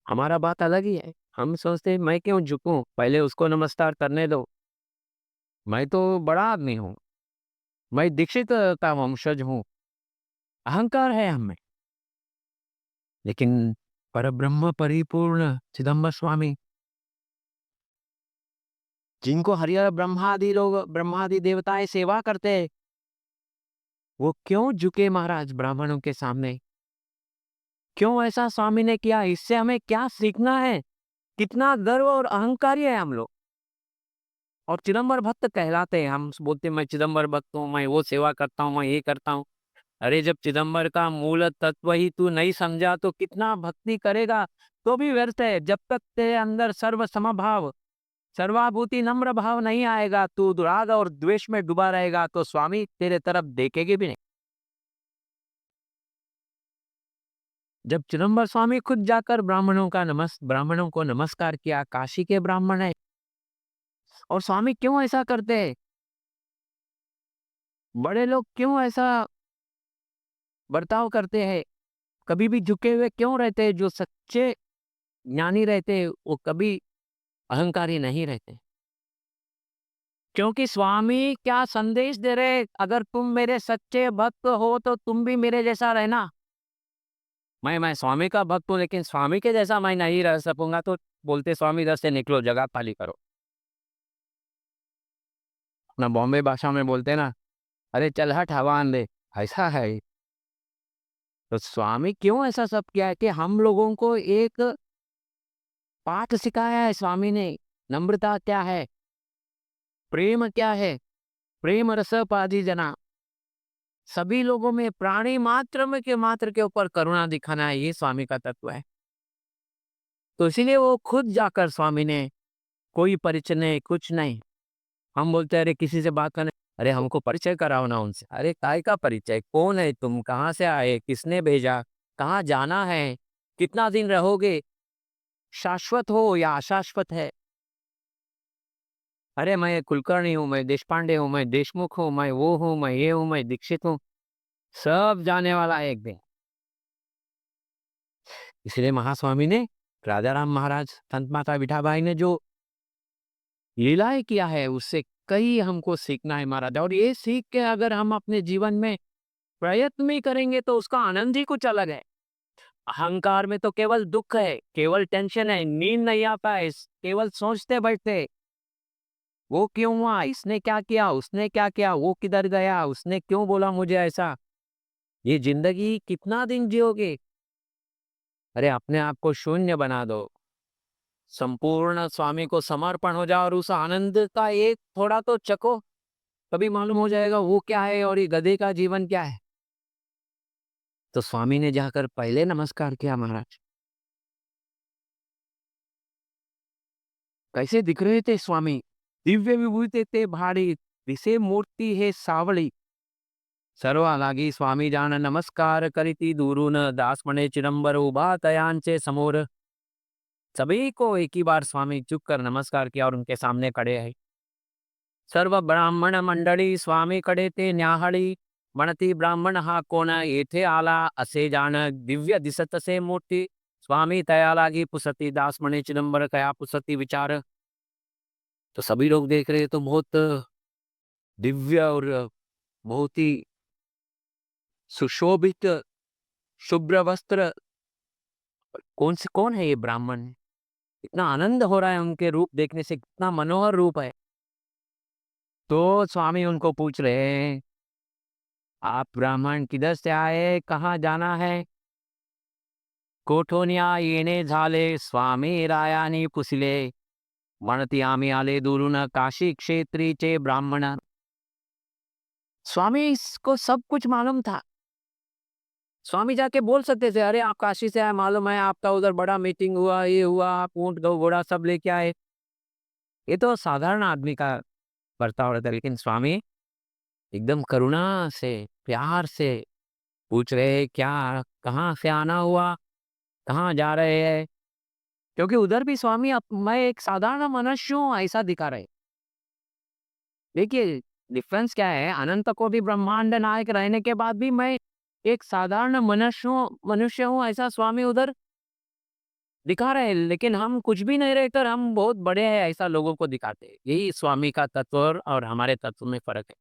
हमारा बात अलग ही है, हम सोचते हैं मैं क्यों झुकूं, पहले उसको नमस्कार करने दो, मैं तो बड़ा आदमी हूँ, मैं दीक्षित का वंशज हूँ, अहंकार है हमें। लेकिन परब्रह्म परिपूर्ण चिदंबर स्वामी, जिनको हरिहर ब्रह्मादि लोग, ब्रह्मादि देवताएं सेवा करते हैं, वो क्यों झुके महाराज ब्राह्मणों के सामने? क्यों ऐसा स्वामी ने किया? इससे हमें क्या सीखना है? कितना गर्व और अहंकारी है हम लोग। और चिदंबर भक्त कहलाते हैं, हम बोलते हैं मैं चिदंबर भक्त हूँ, मैं वो सेवा करता हूँ, मैं ये करता हूँ। अरे जब चिदंबर का मूल तत्व ही तू नहीं समझा तो कितना भक्ति करेगा तो भी व्यर्थ है। जब तक तेरे अंदर सर्व समभाव, सर्वाभूति नम्र भाव नहीं आएगा, तू राग और द्वेष में डूबा रहेगा तो स्वामी तेरे तरफ देखेंगे भी नहीं। जब चिदंबर स्वामी खुद जाकर ब्राह्मणों को नमस्कार किया, काशी के ब्राह्मण है, और स्वामी क्यों ऐसा करते हैं? बड़े लोग क्यों ऐसा बर्ताव करते हैं? कभी भी झुके हुए क्यों रहते हैं? जो सच्चे ज्ञानी रहते हैं वो कभी अहंकारी नहीं रहते। क्योंकि स्वामी क्या संदेश दे रहे, अगर तुम मेरे सच्चे भक्त हो तो तुम भी मेरे जैसा रहना। मैं स्वामी का भक्त हूँ लेकिन स्वामी के जैसा मैं नहीं रह सकूंगा, तो बोलते स्वामी इधर से निकलो, जगह खाली करो। अपना बॉम्बे भाषा में बोलते ना, अरे चल हट हवा आन दे, ऐसा है। तो स्वामी क्यों ऐसा सब किया है कि हम लोगों को एक पाठ सिखाया है स्वामी ने। नम्रता क्या है, प्रेम क्या है, प्रेम रस पादी जना, सभी लोगों में प्राणी मात्र के ऊपर करुणा दिखाना है, ये स्वामी का तत्व है। तो इसीलिए वो खुद जाकर स्वामी ने, कोई परिचय नहीं, कुछ नहीं। हम बोलते हैं अरे किसी से बात करने, अरे हमको परिचय कराओ ना उनसे। अरे काय का परिचय, कौन है तुम, कहाँ से आए, किसने भेजा, कहाँ जाना है, कितना दिन रहोगे, शाश्वत हो या अशाश्वत है? अरे मैं कुलकर्णी हूँ, मैं देशपांडे हूँ, मैं देशमुख हूँ, मैं वो हूँ, मैं ये हूँ, मैं दीक्षित हूँ, सब जाने वाला है एक दिन। इसलिए महास्वामी ने, राजा राम महाराज, संत माता विठाबाई ने जो लीलाएं किया है उससे कई हमको सीखना है महाराज। और ये सीख के अगर हम अपने जीवन में प्रयत्न भी करेंगे तो उसका आनंद ही कुछ अलग है। अहंकार में तो केवल दुख है, केवल टेंशन है, नींद नहीं आता है, केवल सोचते बैठते, वो क्यों हुआ, इसने क्या किया, उसने क्या किया, वो किधर गया, उसने क्यों बोला मुझे ऐसा। ये जिंदगी कितना दिन जियोगे? अरे अपने आप को शून्य बना दो, संपूर्ण स्वामी को समर्पण हो जाओ और उस आनंद का एक थोड़ा तो चको, तभी मालूम हो जाएगा वो क्या है और ये गधे का जीवन क्या है। तो स्वामी ने जाकर पहले नमस्कार किया महाराज। कैसे दिख रहे थे स्वामी, दिव्य विभूति ते भारी, दिसे मूर्ति है सावली, सर्वालागी स्वामी जान नमस्कार करिती दूरून, दास मने चिदंबर उभा तयांचे समोर। सभी को एक ही बार स्वामी झुक कर नमस्कार किया और उनके सामने खड़े हैं। सर्व ब्राह्मण मंडळी स्वामी कडे ते न्याहाळी, म्हणती ब्राह्मण हा कोण येथे आला असे जाण, दिव्य दिसत असे मूर्ती, स्वामी तया लागी पुसती, दास म्हणे चिदंबर कया पुसती विचार। तो सभी लोग देख रहे हैं तो बहुत दिव्य और बहुत ही सुशोभित शुभ्र वस्त्र, कौन है ये ब्राह्मण? इतना आनंद हो रहा है उनके रूप देखने से, कितना मनोहर रूप है। तो स्वामी उनको पूछ रहे हैं, आप ब्राह्मण किधर से आए, कहाँ जाना है? कोठोनिया येणे झाले स्वामी रायानी पुसले, म्हणती आम्ही आले दुरून काशी क्षेत्रीचे ब्राह्मण। स्वामी को सब कुछ मालूम था। स्वामी जाके बोल सकते थे, अरे आप काशी से आए, मालूम है आपका उधर बड़ा मीटिंग हुआ, ये हुआ, आप ऊंट गौ घोड़ा सब लेके आए। ये तो साधारण आदमी का बर्ताव रहता है, लेकिन स्वामी एकदम करुणा से, प्यार से पूछ रहे हैं, क्या, कहाँ से आना हुआ, कहाँ जा रहे हैं? क्योंकि उधर भी स्वामी मैं एक साधारण मनुष्य हूँ ऐसा दिखा रहे। देखिए डिफरेंस क्या है, अनंत कोटि ब्रह्मांड नायक रहने के बाद भी मैं एक साधारण मनुष्य हूँ ऐसा स्वामी उधर दिखा रहे हैं। लेकिन हम कुछ भी नहीं रहकर हम बहुत बड़े हैं ऐसा लोगों को दिखाते हैं। यही स्वामी का तत्व और हमारे तत्व में फर्क है।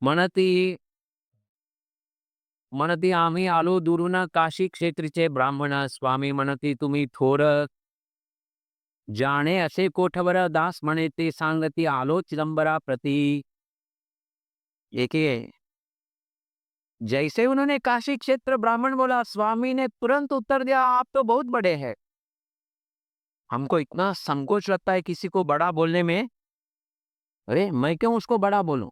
म्हणती म्हणती आम्ही आलो दुरून काशी क्षेत्रीचे ब्राह्मण, स्वामी म्हणती तुम्ही थोर जाणे असे कोठवर, दास म्हणे ते सांगती आलो चिदंबरा प्रती। देखिए जैसे उन्होंने काशी क्षेत्र ब्राह्मण बोला, स्वामी ने तुरंत उत्तर दिया, आप तो बहुत बड़े हैं। हमको इतना संकोच लगता है किसी को बड़ा बोलने में, अरे मैं क्यों उसको बड़ा बोलूं?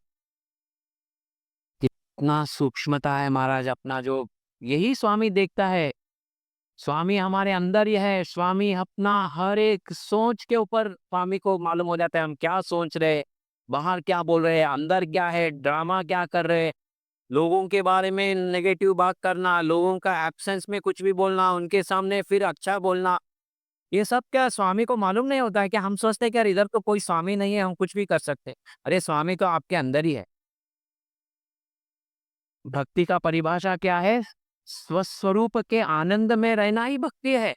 कितना सूक्ष्मता है महाराज अपना, जो यही स्वामी देखता है स्वामी हमारे अंदर ही है। स्वामी अपना हर एक सोच के ऊपर स्वामी को मालूम हो जाता है हम क्या सोच रहे हैं, बाहर क्या बोल रहे हैं, अंदर क्या है, ड्रामा क्या कर रहे हैं। लोगों के बारे में नेगेटिव बात करना, लोगों का एब्सेंस में कुछ भी बोलना, उनके सामने फिर अच्छा बोलना, ये सब क्या स्वामी को मालूम नहीं होता है? क्या हम सोचते हैं कि यार इधर तो कोई स्वामी नहीं है, हम कुछ भी कर सकते हैं। अरे स्वामी तो आपके अंदर ही है। भक्ति का परिभाषा क्या है? स्वस्वरूप के आनंद में रहना ही भक्ति है।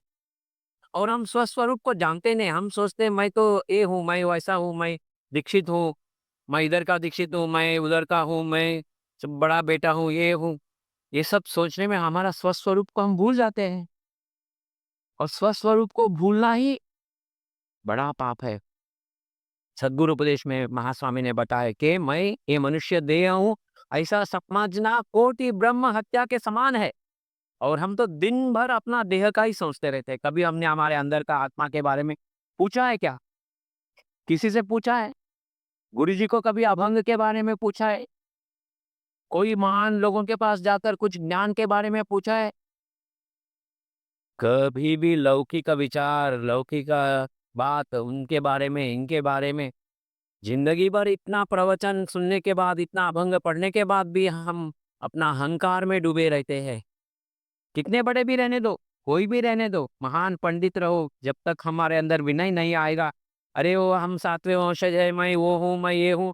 और हम स्वस्वरूप को जानते नहीं, हम सोचते हैं मैं तो ये हूँ, मैं वैसा हूँ, मैं दीक्षित हूँ, मैं इधर का दीक्षित हूँ, मैं उधर का हूँ, मैं बड़ा बेटा हूँ, ये हूँ। ये सब सोचने में हमारा स्वस्वरूप को हम भूल जाते हैं। और स्वस्वरूप को भूलना ही बड़ा पाप है। सद्गुरु उपदेश में महास्वामी ने बताया कि मैं ये मनुष्य देह हूँ, ऐसा समझना कोटि ब्रह्म हत्या के समान है। और हम तो दिन भर अपना देह का ही सोचते रहते हैं। कभी हमने हमारे अंदर का आत्मा के बारे में पूछा है क्या? किसी से पूछा है? गुरु जी को कभी अभंग के बारे में पूछा है? कोई महान लोगों के पास जाकर कुछ ज्ञान के बारे में पूछा है? कभी भी लौकिक विचार, लौकिक बात उनके बारे में, इनके बारे में जिंदगी भर इतना प्रवचन सुनने के बाद, इतना अभंग पढ़ने के बाद भी हम अपना अहंकार में डूबे रहते हैं। कितने बड़े भी रहने दो, कोई भी रहने दो, महान पंडित रहो, जब तक हमारे अंदर विनय नहीं आएगा, अरे वो हम सातवें वंशज है, मैं वो हूँ, मैं ये हूँ,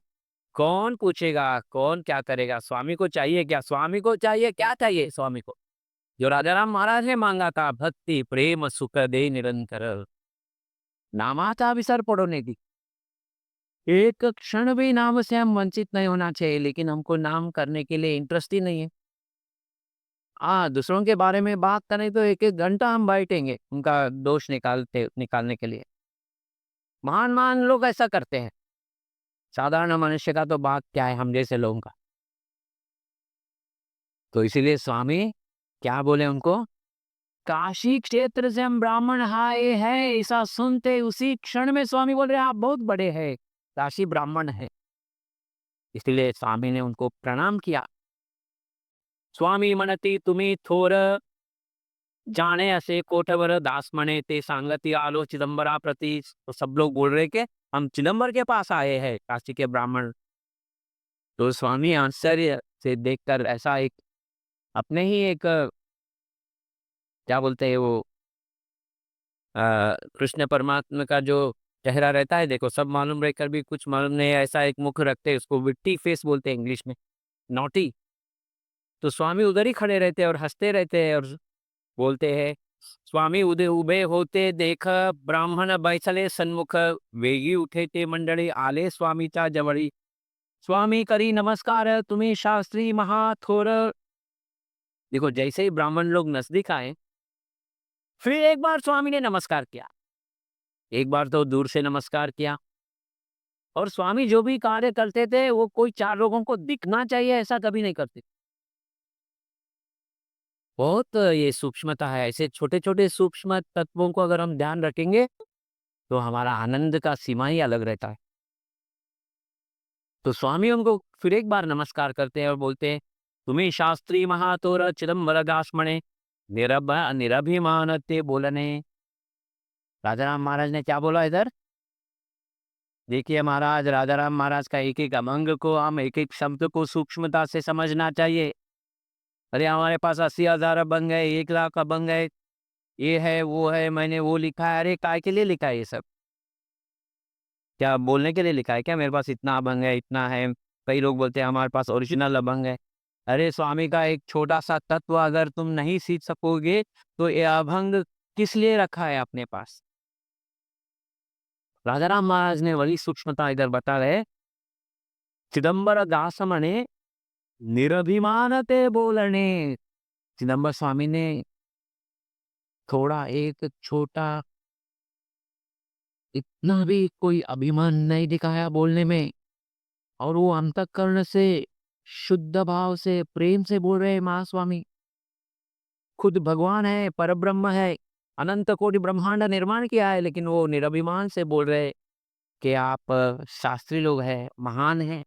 कौन पूछेगा, कौन क्या करेगा? स्वामी को चाहिए क्या? स्वामी को चाहिए क्या? चाहिए स्वामी को जो राजा राम महाराज ने मांगा था, भक्ति प्रेम सुख दे निरंतर, नामाचा विसर पड़ो नहीं दी। एक क्षण भी नाम से हम वंचित नहीं होना चाहिए, लेकिन हमको नाम करने के लिए इंटरेस्ट ही नहीं है। दूसरों के बारे में बात करें तो एक-एक घंटा हम बैठेंगे, उनका दोष निकालने के लिए। महान-महान लोग ऐसा करते हैं। साधारण मनुष्य का तो बात क्या है हम जैसे लोगों का। तो इसीलिए स्वामी क्या बोले उनको? काशी क्षेत्र से हम ब्राह्मण आए हैं, ऐसा सुनते उसी क्षण में स्वामी बोल रहे हैं, आप बहुत बड़े हैं, काशी ब्राह्मण है। इसलिए स्वामी ने उनको प्रणाम किया। स्वामी म्हणती तुम्ही थोर जाने ऐसे कोटवर दास मने ते सांगती आलो चिदंबरा प्रति। तो सब लोग बोल रहे कि हम चिदंबर के पास आए हैं, काशी के ब्राह्मण। तो स्वामी आश्चर्य से देखकर ऐसा एक अपने ही एक क्या बोलते हैं वो अ, कृष्ण परमात्मा का जो चेहरा रहता है, देखो सब मालूम रहकर भी कुछ मालूम नहीं है, ऐसा एक मुख रखते हैं, उसको विट्टी फेस बोलते हैं इंग्लिश में, नॉटी। तो स्वामी उधर ही खड़े रहते हैं और हंसते रहते हैं और बोलते हैं, स्वामी उदे उभे होते देख ब्राह्मण बैसले सन्मुख, वेगी उठे ते मंडळी आले स्वामीच्या जवळी। स्वामी करी नमस्कार तुम्ही शास्त्री महाथोर। देखो जैसे ही ब्राह्मण लोग नजदीक आए, फिर एक बार स्वामी ने नमस्कार किया। एक बार तो दूर से नमस्कार किया। और स्वामी जो भी कार्य करते थे वो कोई चार लोगों को दिखना चाहिए ऐसा कभी नहीं करते। बहुत ये सूक्ष्मता है। ऐसे छोटे-छोटे सूक्ष्म तत्वों को अगर हम ध्यान रखेंगे, तो हमारा आनंद का सीमा ही अलग रहता है। तो स्वामी उनको फिर एक बार नमस्कार करते हैं और बोलते हैं, "तुम्ही शास्त्री महातोर चिदंबर म्हणे, निरभिमान ते बोलणे।" राजा राम महाराज ने क्या बोला इधर? देखिए महाराज, राजा राम महाराज का एक-एक अभंग को हम एक-एक शब्द को सूक्ष्मता से समझना चाहिए। अरे हमारे पास 80,000 अभंग है, 1 लाख अभंग है, ये है, वो है, मैंने वो लिखा है। अरे काय के लिए लिखा है ये सब? क्या बोलने के लिए लिखा है क्या मेरे पास इतना अभंग है, इतना है? कई लोग बोलते हैं हमारे पास ओरिजिनल अभंग है। अरे स्वामी का एक छोटा-सा तत्व अगर तुम नहीं सीख सकोगे, तो ये अभंग किस लिए रखा है अपने पास? राजा राम महाराज ने बड़ी सूक्ष्मता इधर बता रहे, चिदंबर दास म्हणे, निरभिमान ते बोलणे। चिदंबर स्वामी ने थोड़ा एक छोटा इतना भी कोई अभिमान नहीं दिखाया बोलने में। और वो अंतःकरण से शुद्ध भाव से प्रेम से बोल रहे हैं महास्वामी। खुद भगवान है, परब्रह्म है, अनंत कोटि ब्रह्मांड निर्माण किया है, लेकिन वो निरभिमान से बोल रहे हैं कि आप शास्त्री लोग हैं, महान हैं।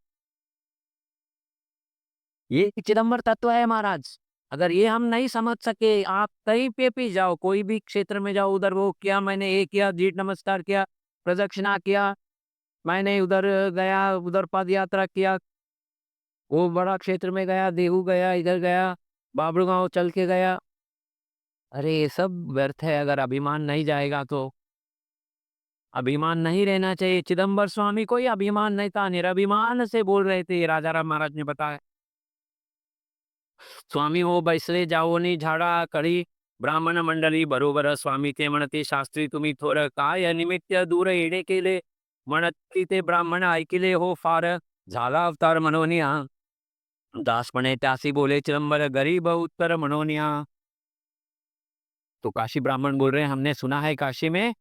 ये चिदंबर तत्व है महाराज। अगर ये हम नहीं समझ सके, आप कहीं पे भी जाओ, कोई भी क्षेत्र में जाओ, उधर वो किया, मैंने ये किया, दीट नमस्कार किया, प्रदक्षिणा किया, मैंने उधर गया, उधर पद यात्रा किया, वो बड़ा क्षेत्र में गया, देहू गया, इधर गया, बाबरू गाँव चल के गया। अरे ये सब व्यर्थ है अगर अभिमान नहीं जाएगा तो। अभिमान नहीं रहना चाहिए। चिदंबर स्वामी को ही अभिमान नहीं था, निराभिमान से बोल रहे थे, राजा राम महाराज ने बताया। स्वामी हो बैसले जाओनी झाडा कळी ब्राह्मण मंडळी बरोबर स्वामी ते म्हणते शास्त्री तुम्ही थोर काय निमित्त दूर येणे केले म्हणती ते ब्राह्मण ऐकिले हो फार झाला अवतार मनोनिया दास म्हणे त्यासी बोले चिदंबर गरीब उत्तर मनोनिया। तो काशी ब्राह्मण बोल रहे हैं हमने सुना है काशी में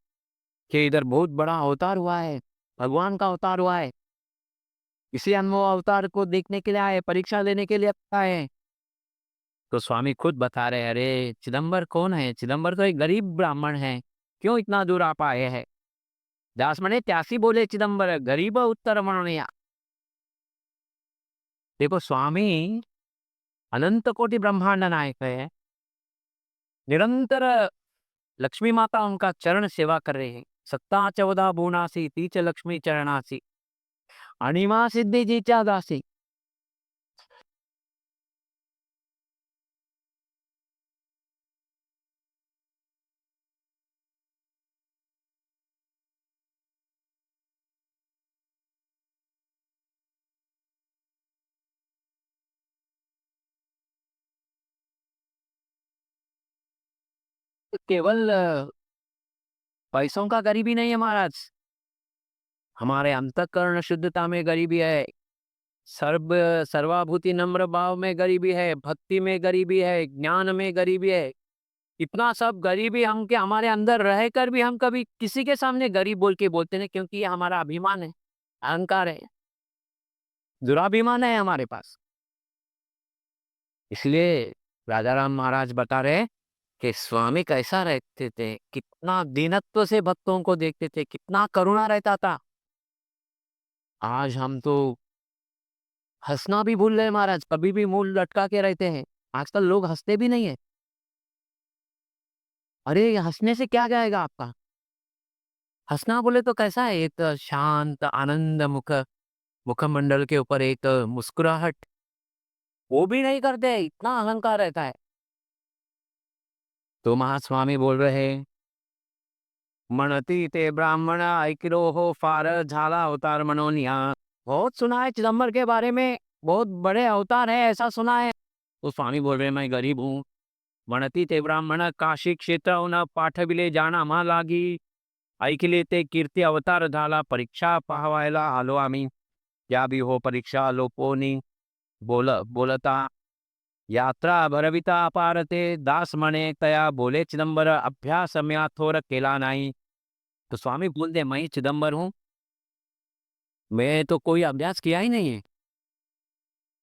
कि इधर बहुत बड़ा अवतार हुआ है, भगवान का अवतार हुआ है, इसी अनमोल अवतार को देखने के लिए आए, परीक्षा लेने के लिए आए हैं। तो स्वामी खुद बता रहे हैं, अरे चिदंबर कौन है? चिदंबर तो एक गरीब ब्राह्मण है, क्यों इतना दूर आप आए हैं? दास म्हणे त्यासी बोले चिदंबर गरीब उत्तर म्हणूया। देखो स्वामी अनंत कोटि ब्रह्मांड नायक है, निरंतर लक्ष्मी माता उनका चरण सेवा कर रहे हैं। सत्ता 14 भुवनासी तीच लक्ष्मी चरणासी अणिमा सिद्धीजीच्या दासी। केवल पैसों का गरीबी नहीं है महाराज, हमारे अंतःकरण शुद्धता में गरीबी है, सर्व सर्वाभूति नम्र भाव में गरीबी है, भक्ति में गरीबी है, ज्ञान में गरीबी है। इतना सब गरीबी हम के हमारे अंदर रहकर भी हम कभी किसी के सामने गरीब बोल के बोलते नहीं, क्योंकि ये हमारा अभिमान है, अहंकार है, दुराभिमान है हमारे पास। इसलिए राजा राम महाराज बता रहे कि स्वामी कैसा रहते थे, कितना दीनत्व से भक्तों को देखते थे, कितना करुणा रहता था। आज हम तो हंसना भी भूल गए महाराज, कभी भी मुंह लटका के रहते हैं। आजकल लोग हंसते भी नहीं है। अरे ये हंसने से क्या जाएगा आपका? हंसना बोले तो कैसा है, एक शांत आनंद मुखमंडल के ऊपर एक मुस्कुराहट, वो भी नहीं करते, इतना अहंकार रहता है। तो महास्वामी बोल रहे हैं, म्हणती ते ब्राह्मण ऐकिलो हो फार झाला अवतार मनोनिया। बहुत सुना है चिदंबर के बारे में, बहुत बड़े अवतार है ऐसा सुना है। तो स्वामी बोल रहे हैं, मैं गरीब हूँ। म्हणती ते ब्राह्मण काशी क्षेत्र पाठविले जाना मा लागी ऐकिले ते कीर्ती अवतार झाला परीक्षा पाहावायला आलो आम्ही। त्या बी हो परीक्षा लोपोनी बोलता यात्रा भरविता पारते दास म्हणे तया बोले चिदंबर अभ्यास म्या थोर केला नाही। तो स्वामी बोलते मैं ही चिदंबर हूँ, मैं तो कोई अभ्यास किया ही नहीं है।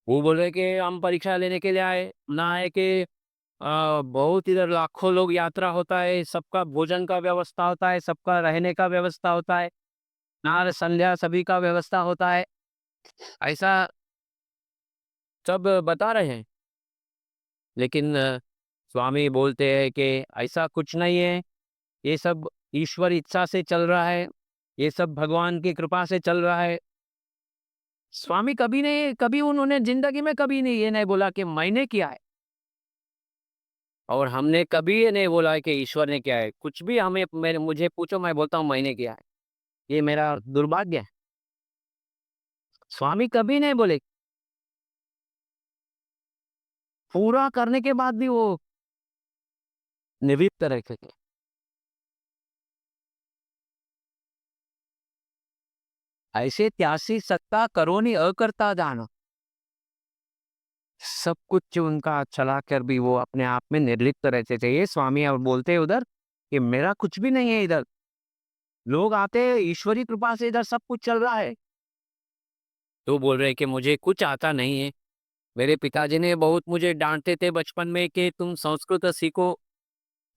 वो बोल रहे कि हम परीक्षा लेने के लिए आए, ना है कि बहुत इधर लाखों लोग यात्रा होता है, सबका भोजन का व्यवस्था होता है, सबका रहने का व्यवस्था होता है, नार संध्या सभी का व्यवस्था होता है, ऐसा सब बता रहे हैं। लेकिन स्वामी बोलते हैं कि ऐसा कुछ नहीं है, ये सब ईश्वर इच्छा से चल रहा है, ये सब भगवान की कृपा से चल रहा है। स्वामी कभी नहीं, कभी उन्होंने जिंदगी में कभी नहीं ये नहीं बोला कि मैंने किया है, और हमने कभी ये नहीं बोला है कि ईश्वर ने किया है। कुछ भी हमें मेरे मुझे पूछो, मैं बोलता हूँ मैंने किया है, ये मेरा दुर्भाग्य है। स्वामी कभी नहीं बोले, पूरा करने के बाद भी वो निवृत्त रहते थे। ऐसे त्यासी सत्ता करोनी अकर्ता दान, सब कुछ उनका चला कर भी वो अपने आप में निर्लिप्त रहते थे। ये स्वामी और बोलते हैं उधर कि मेरा कुछ भी नहीं है इधर, लोग आते हैं ईश्वरी कृपा से इधर सब कुछ चल रहा है। तो बोल रहे हैं कि मुझे कुछ आता नहीं है, मेरे पिताजी ने बहुत मुझे डांटते थे बचपन में कि तुम संस्कृत सीखो,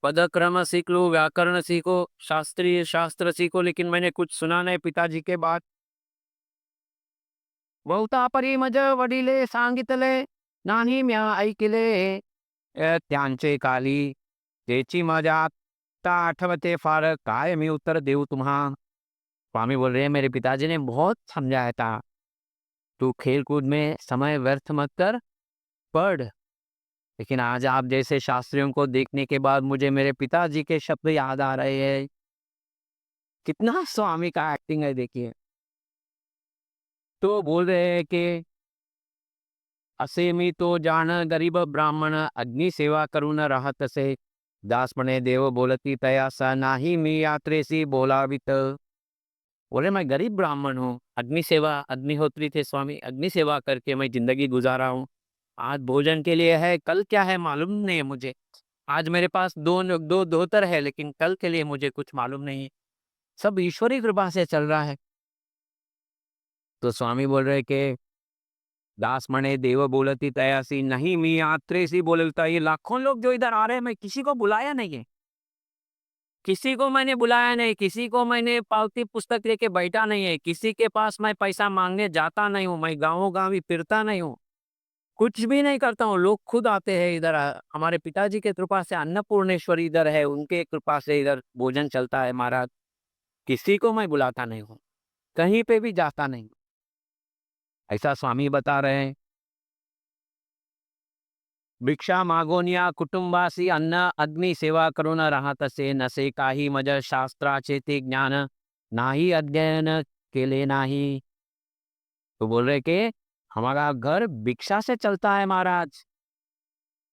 पदक्रम सीख लो, व्याकरण सीखो, शास्त्रीय शास्त्र सीखो, लेकिन मैंने कुछ सुना नहीं पिताजी के बाद। बहुता परी मज वडिले सांगितले नाही म्या ऐकिले त्यांचे काली त्याची मजा आता आठवते फार, काय मी उत्तर देऊ तुम्हा? स्वामी बोल रहे हैं, मेरे पिताजी ने बहुत समझाया था, तू खेल कूद में समय व्यर्थ मत कर, पढ़। लेकिन आज आप जैसे शास्त्रियों को देखने के बाद मुझे मेरे पिताजी के शब्द याद आ रहे हैं। कितना स्वामी का एक्टिंग है देखिए। तो बोल रहे हैं कि असे मी तो जाण गरीब ब्राह्मण, अग्नि सेवा करून राहत असे, दास म्हणे देव बोलती तयासा, नाही मी यात्रेसी बोलावित। बोले मैं गरीब ब्राह्मण हूँ, अग्नि सेवा, अग्निहोत्री थे स्वामी, अग्नि सेवा करके मैं जिंदगी गुजारा हूँ। आज भोजन के लिए है, कल क्या है मालूम नहीं है मुझे। आज मेरे पास दो धोतर है, लेकिन कल के लिए मुझे कुछ मालूम नहीं है। सब ईश्वरी कृपा से चल रहा है। तो स्वामी बोल रहे कि दास म्हणे देव बोलती तयासी, नहीं मी यात्रेसी बोलता। ये लाखों लोग जो इधर आ रहे हैं, मैं किसी को बुलाया नहीं है, किसी को मैंने बुलाया नहीं, किसी को मैंने पावती पुस्तक लेके बैठा नहीं है, किसी के पास मैं पैसा मांगने जाता नहीं हूँ, मैं गाँव गाँव फिरता नहीं हूँ, कुछ भी नहीं करता हूँ। लोग खुद आते हैं इधर। हमारे पिताजी के कृपा से अन्नपूर्णेश्वरी इधर है, उनके कृपा से इधर भोजन चलता है महाराज। किसी को मैं बुलाता नहीं हूँ, कहीं पे भी जाता नहीं हूँ। ऐसा स्वामी बता रहे हैं। भिक्षा मागून या कुटुंबासी अन्न अग्नि सेवा करून राहत असे, नसे काही मज शास्त्राचे ते ज्ञान, नाही अध्ययन केले नाही। तो बोल रहे कि हमारा घर भिक्षा से चलता है महाराज,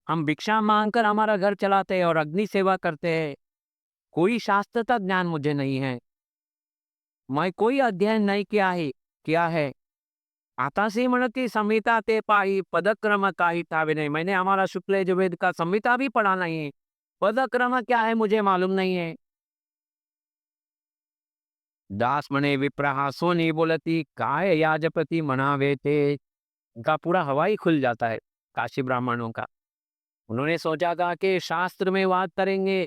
हम भिक्षा मांगकर हमारा घर चलाते हैं और अग्नि सेवा करते हैं। कोई शास्त्र का ज्ञान मुझे नहीं है, मैं कोई अध्ययन नहीं किया है। आताशी म्हणती संहिता ते पाई, पदक्रम काही ठावे नहीं। मैंने हमारा शुक्ल यजुर्वेद का संहिता भी पढ़ा नहीं है, पदक्रम क्या है मुझे मालूम नहीं है। दास म्हणे विप्रहा सोनी बोलती, काय याजपति मनावे ते। इनका पूरा हवा ही खुल जाता है काशी ब्राह्मणों का। उन्होंने सोचा था कि शास्त्र में बात करेंगे,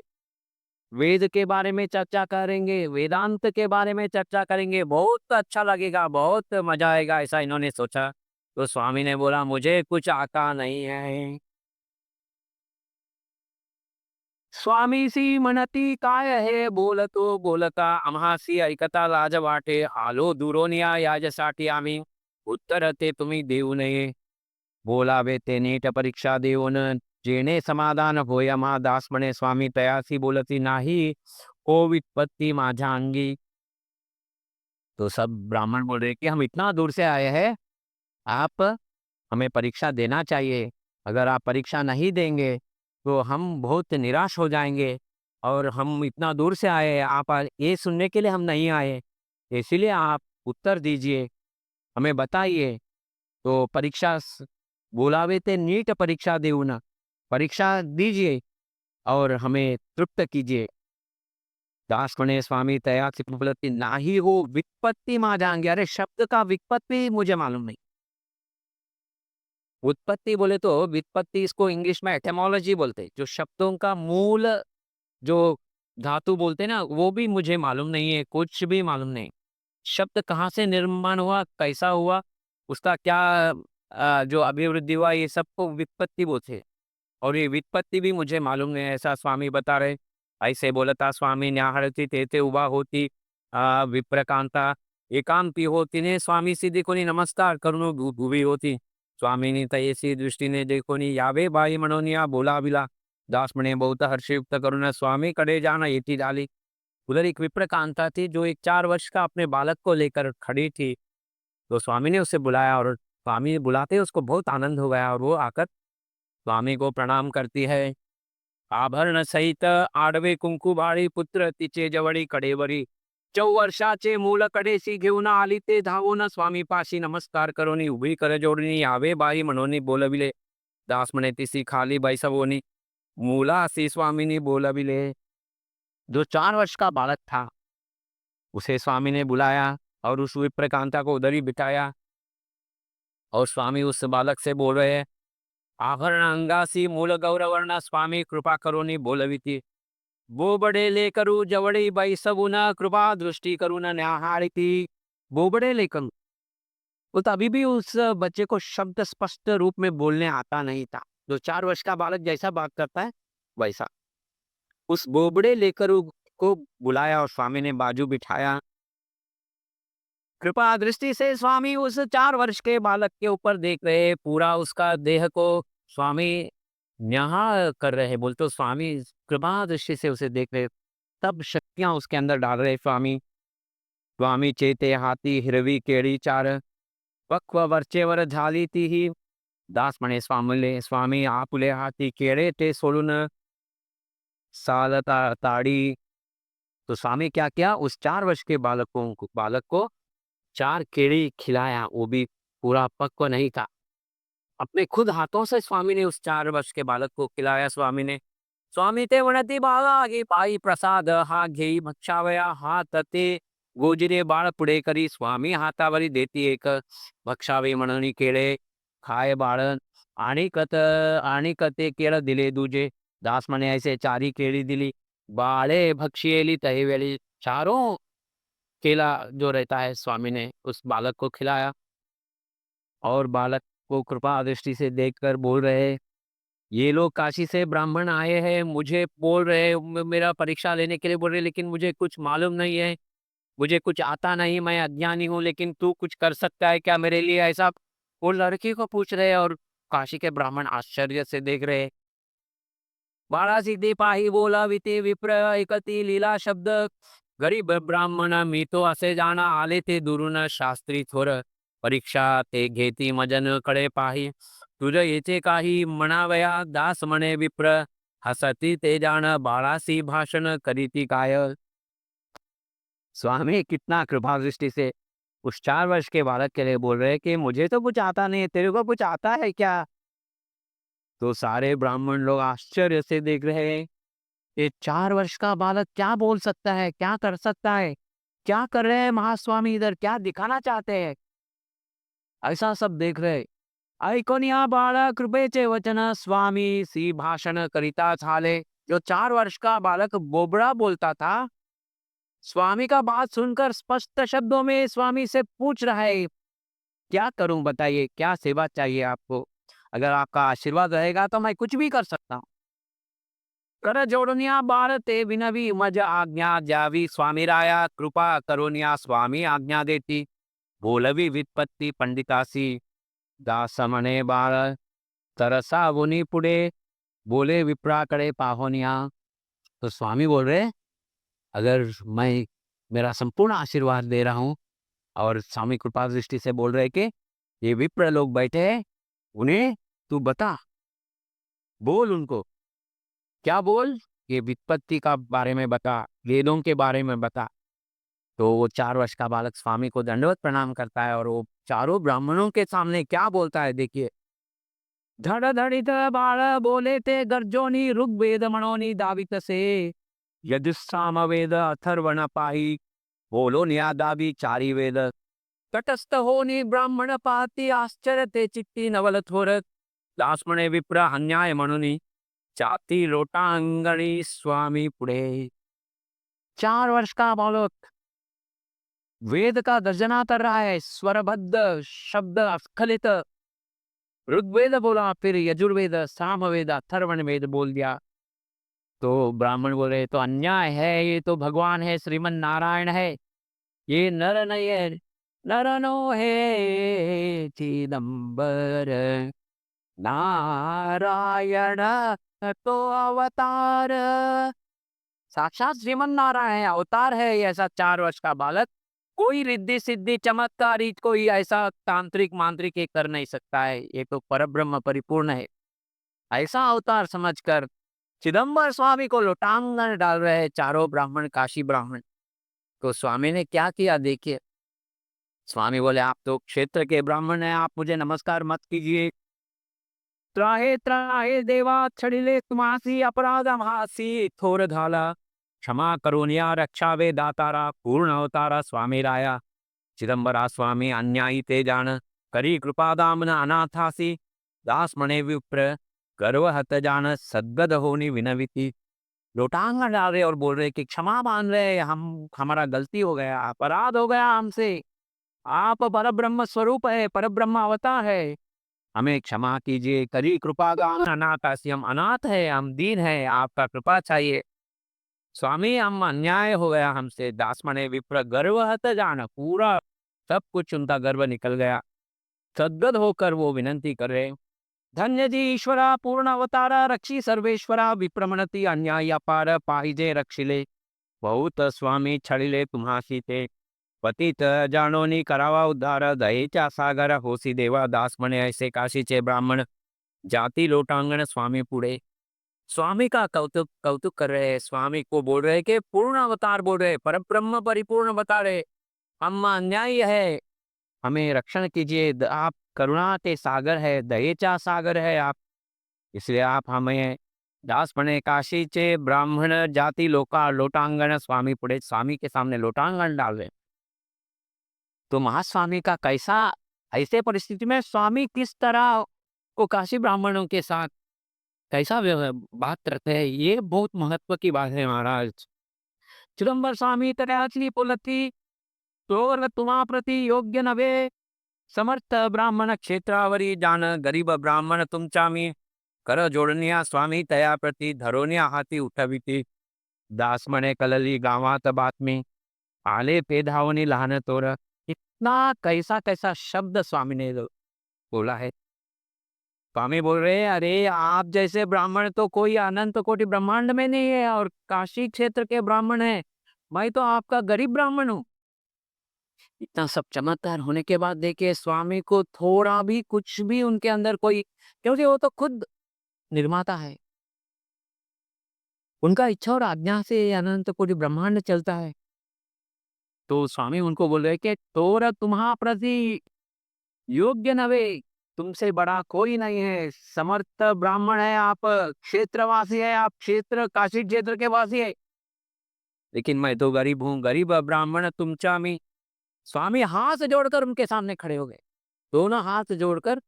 वेद के बारे में चर्चा करेंगे, वेदांत के बारे में चर्चा करेंगे, बहुत अच्छा लगेगा, बहुत मजा आएगा, ऐसा इन्होंने सोचा। तो स्वामी ने बोला मुझे कुछ आता नहीं है। स्वामीसी म्हणती काय आहे, बोलतो बोलता आम्हासी ऐकता लाज वाटे, आलो दुरोन या याजसाठी आम्ही, उत्तर ते तुम्ही देऊ नये, बोलावे ते नीट परीक्षा देऊन, जेणे समाधान होय मा। दास म्हणे स्वामी तयासी बोलती नाही, हो वित्पत्ती माझ्या अंगी। तो सब ब्राह्मण बोल रहे कि हम इतना दूर से आए हैं, आप हमें परीक्षा देना चाहिए। अगर आप परीक्षा नहीं देंगे तो हम बहुत निराश हो जाएंगे, और हम इतना दूर से आए हैं, आप ये सुनने के लिए हम नहीं आए, इसीलिए आप उत्तर दीजिए, हमें बताइए। तो बोलावे ते नीट परीक्षा देऊन, परीक्षा दीजिए और हमें तृप्त कीजिए। दास म्हणे स्वामी तयाची उपलब्धि नाही हो वित्पत्ति माझ्या अंगी। अरे शब्द का वित्पत्ति मुझे मालूम नहीं। उत्पत्ति बोले तो व्युत्पत्ति, इसको इंग्लिश में एटिमोलॉजी बोलते हैं। जो शब्दों का मूल, जो धातु बोलते हैं ना, वो भी मुझे मालूम नहीं है, कुछ भी मालूम नहीं। शब्द कहाँ से निर्माण हुआ, कैसा हुआ, उसका क्या जो अभिवृद्धि हुआ, ये सबको व्युत्पत्ति बोलते हैं। और ये व्युत्पत्ति भी मुझे मालूम नहीं है, ऐसा स्वामी बता रहे। ऐसे बोलता स्वामी न्याहाळती तेथे उभा होती, विप्रकांता एकांती होती ने स्वामीसी देखोनी नमस्कार करून उभी होती। स्वामीनी तयेसी दृष्टीने देखोनी यावे बाई म्हणून या बोलाविला। दास म्हणे बहुत हर्षयुक्त करून स्वामीकडे जाना येती डाली। उधर एक विप्रकांता थी जो एक 4 वर्ष का अपने बालक को लेकर खड़ी थी। तो स्वामी ने उसे बुलाया, और स्वामी बुलाते ही उसको बहुत आनंद हो गया, और वो आकर स्वामी को प्रणाम करती है। आभरण सहित आडवे कुंकू भाळी, पुत्र तिचे जवळी कडेवरी, 4 वर्षाचे मूल कडेसी घेऊन आली ते धावून, स्वामी पाशी नमस्कार करोनी उभी कर जोडणी, यावे बाई म्हणून बोलविले। दास म्हणे तिसी खाली बैसवोनी, मूलासी स्वामीनी बोलविले। जो 4 वर्ष का बालक था, उसे स्वामी ने बुलाया और उस विप्रकांता को उधर ही बिठाया, और स्वामी उस बालक से बोल रहे हैं, आभरण अंगासी मूल गौरवर्ण, स्वामी कृपा करोनी बोलविती। बोबडे लेकरू जवळी बैसवून, कृपा दृष्टि करून न्याहाळती। बोबडे लेकरू, वो तो अभी भी उस बच्चे को शब्द स्पष्ट रूप में बोलने आता नहीं था, जो 4 वर्ष का बालक जैसा बात करता है, वैसा। उस बोबड़े लेकर को बुलाया और स्वामी ने बाजू बिठाया। कृपा दृष्टि से स्वामी उस 4 वर्ष के बालक के ऊपर देख रहे, पूरा उसका देह को स्वामी न्याहार कर रहे, बोलते हो स्वामी कृपा दृष्टि से उसे देख रहे, तब शक्तियां उसके अंदर डाल रहे स्वामी। स्वामी चेते हाथी हिरवी केड़ी चार, पक्व वरचेवर झाली ती ही। दास म्हणे स्वामीले, स्वामी आपुले हाती केड़े ते सोडून सालता ताड़ी। तो स्वामी क्या किया, उस 4 वर्ष के बालक को 4 केड़ी खिलाया, वो भी पूरा पक्व नहीं था। अपने खुद हाथों से स्वामी ने उस 4 वर्ष के बालक को खिलाया स्वामी ने। स्वामी ते म्हणती बाळा घे पायी प्रसाद हा घेई भक्षावया हात ते गोजिरे बाळ पुढे करी। स्वामी हातावरी देती एक भक्षावे म्हणून केळे खाय बाळ आणि ते केळं दिले दूजे। दास म्हणे ऐसे 4 केळी दिली, बाळे भक्षियेली तही वेळी। चारों केला जो रहता है स्वामी ने उस बालक को खिलाया, और बालक को कृपा दृष्टि से देखकर बोल रहे, ये लोग काशी से ब्राह्मण आए हैं, मुझे बोल रहे मेरा परीक्षा लेने के लिए बोल रहे, लेकिन मुझे कुछ मालूम नहीं है, मुझे कुछ आता नहीं, मैं अज्ञानी हूँ, लेकिन तू कुछ कर सकता है क्या मेरे लिए ऐसा? वो लड़की को पूछ रहे, और काशी के ब्राह्मण आश्चर्य से देख रहे। बाळा सिद्धी पाही बोलाविते विप्र ऐकती लीला शब्द, गरीब ब्राह्मण मी तो असे जाणा आले ते दुरून शास्त्री थोर। परीक्षा ते घेती मजन कडे पाही, तुझ येचे काही म्हणावया दास म्हणे विप्र। हसती ते जाण बाळासी भाषण करीती काय। स्वामी कितना कृपा दृष्टि से उस 4 वर्ष के बालक के लिए बोल रहे कि मुझे तो कुछ आता नहीं है, तेरे को कुछ आता है क्या? तो सारे ब्राह्मण लोग आश्चर्य से देख रहे हैं, ये 4 वर्ष का बालक क्या बोल सकता है, क्या कर सकता है, क्या कर रहे हैं महास्वामी इधर, क्या दिखाना चाहते हैं? ऐसा सब देख रहे। ऐकून या बाळा कृपेचे वचन स्वामी सी भाषण करिता झाले। जो 4 वर्ष का बालक बोबड़ा बोलता था, स्वामी का बात सुनकर स्पष्ट शब्दों में स्वामी से पूछ रहा है, क्या करूं बताइए, क्या सेवा चाहिए आपको? अगर आपका आशीर्वाद रहेगा तो मैं कुछ भी कर सकता हूं। कर जोडनिया बाळ ते विनवी मज आज्ञा द्यावी स्वामीराया, कृपा करुनिया स्वामी आज्ञा देती। बोलवी वित्पत्ती पंडितासी, दास म्हणे बाळ तरसा मुनी पुढे, बोले विप्राकडे पाहोनिया। तो स्वामी बोल रहे, अगर मैं मेरा संपूर्ण आशीर्वाद दे रहा हूं, और स्वामी कृपा दृष्टि से बोल रहे कि ये विप्र लोग बैठे हैं, उन्हें तू बता, बोल उनको, क्या बोल? ये वित्पत्ति का बारे में बता, वेदों के बारे में बता। तो वो 4 वर्ष का बालक स्वामी को दंडवत प्रणाम करता है, और वो चारों ब्राह्मणों के सामने क्या बोलता है देखिए। धडधडित बाळ बोले ते गर्जोनी ऋग्वेद म्हणोनी दावितसे, यजुस्सामवेद अथर्वण पाही, बोलो दावी चारी वेद। तटस्थ होनी ब्राह्मण पाहती आश्चर्य ते चित्ती नवल थोर। दास म्हणे विप्र अन्याय म्हणून छाती लोटांगणी स्वामी पुढे। 4 वर्ष का बालक वेद का गर्जना कर रहा है, स्वरबद्ध शब्द अस्खलित। ऋग्वेद बोला, फिर यजुर्वेद, सामवेद, अथर्वण वेद बोल दिया। तो ब्राह्मण बोले तो अन्याय है, ये तो भगवान है, श्रीमन नारायण है, ये नर नहीं है। नर नो है चिदंबर, नारायण तो अवतार। साक्षात श्रीमन नारायण अवतार है ये ऐसा 4 वर्ष का बालक। कोई रिद्धि सिद्धि चमत्कारी कोई ऐसा तांत्रिक मांत्रिक ये कर नहीं सकता है, ये तो परब्रह्म परिपूर्ण है। ऐसा अवतार समझकर चिदंबर स्वामी को लोटांगन डाल रहे चारों ब्राह्मण, काशी ब्राह्मण। तो स्वामी ने क्या किया देखिए। स्वामी बोले, आप तो क्षेत्र के ब्राह्मण हैं, आप मुझे नमस्कार मत कीजिए। त्राहे त्राहे देवा छड़िले तुमासी, अपराध महासी थोर झाला। क्षमा करुनिया रक्षावे दातारा, पूर्ण अवतारा स्वामी राया। चिदंबरा स्वामी अन्यायी ते जाण, करी कृपा दामन अनाथासी। दास म्हणे विप्र गर्व हत जान, सद्गद होनी विनविती। लोटांगन डाल रहे और बोल रहे कि क्षमा मान रहे, हम हमारा गलती हो गया, अपराध हो गया हमसे। आप परब्रह्म स्वरूप है, परब्रह्म अवतार है, हमें क्षमा कीजिए, करी कृपा गान अनाथास्यम, हम अनाथ है, हम दीन है, आपका कृपा चाहिए। स्वामी हम अन्याय हो गया हमसे। दास मने विप्र गर्व हत जान, पूरा सब कुछ उनका गर्व निकल गया। सद्गद होकर वो विनंती कर रहे, धन्य जी ईश्वरा पूर्ण अवतारा, रक्षी सर्वेश्वरा, विप्रमणति अन्याय अपार, पाहिजे रक्षिले। बहुत स्वामी छळिले तुम्हासी ते, पतित जानोनी करावा उद्धार, दयेचा सागर होसी देवा। दास म्हणे ऐसे काशीचे ब्राह्मण जाती लोटांगण स्वामी पुढे। स्वामी का कौतुक कौतुक कर रहे हैं, स्वामी को बोल रहे हैं कि पूर्ण अवतार बोल रहे हैं, परब्रह्म परिपूर्ण बता रहे, हम अन्यायी है, हमें रक्षण कीजिए। आप करुणा के सागर है, दयेचा सागर है आप, इसलिए आप हमें। दास म्हणे काशीचे ब्राह्मण जाति लोका लोटांगण स्वामी पुढे, स्वामी के सामने लोटांगण डाल रहे। तो महास्वामी का कैसा, ऐसे परिस्थिति में स्वामी किस तरह को काशी ब्राह्मणों के साथ कैसा बात करते हैं, ये बहुत महत्व की बात है महाराज। चिदंबर स्वामी तऱ्याची पुलती, तोवर तुम्हा प्रति योग्य नव्हे, समर्थ ब्राह्मण क्षेत्रावरी जान, गरीब ब्राह्मण तुमच्या मी कर जोडनिया, स्वामी तया प्रति धरोनिया हाती उठविती। दास म्हणे कलली गावात बातमी, आले पेधावनी लहान तोर। इतना कैसा कैसा शब्द स्वामी ने बोला है। स्वामी बोल रहे हैं, अरे आप जैसे ब्राह्मण तो कोई अनंत कोटि ब्रह्मांड में नहीं है, और काशी क्षेत्र के ब्राह्मण है, मैं तो आपका गरीब ब्राह्मण हूँ। इतना सब चमत्कार होने के बाद देखिए स्वामी को थोड़ा भी कुछ भी उनके अंदर कोई, क्योंकि वो तो खुद निर्माता है, उनका इच्छा और आज्ञा से ये अनंत कोटि ब्रह्मांड चलता है। तो स्वामी उनको बोल रहे हैं कि तोर तुम्हा प्रति योग्य नवे, तुमसे बड़ा कोई नहीं है, समर्थ ब्राह्मण है आप, क्षेत्रवासी है आप, क्षेत्र काशी क्षेत्र के वासी है, लेकिन मैं तो गरीब हूँ, गरीब ब्राह्मण तुमचा मी। स्वामी हाथ जोड़कर उनके सामने खड़े हो गए, दोनों हाथ जोड़कर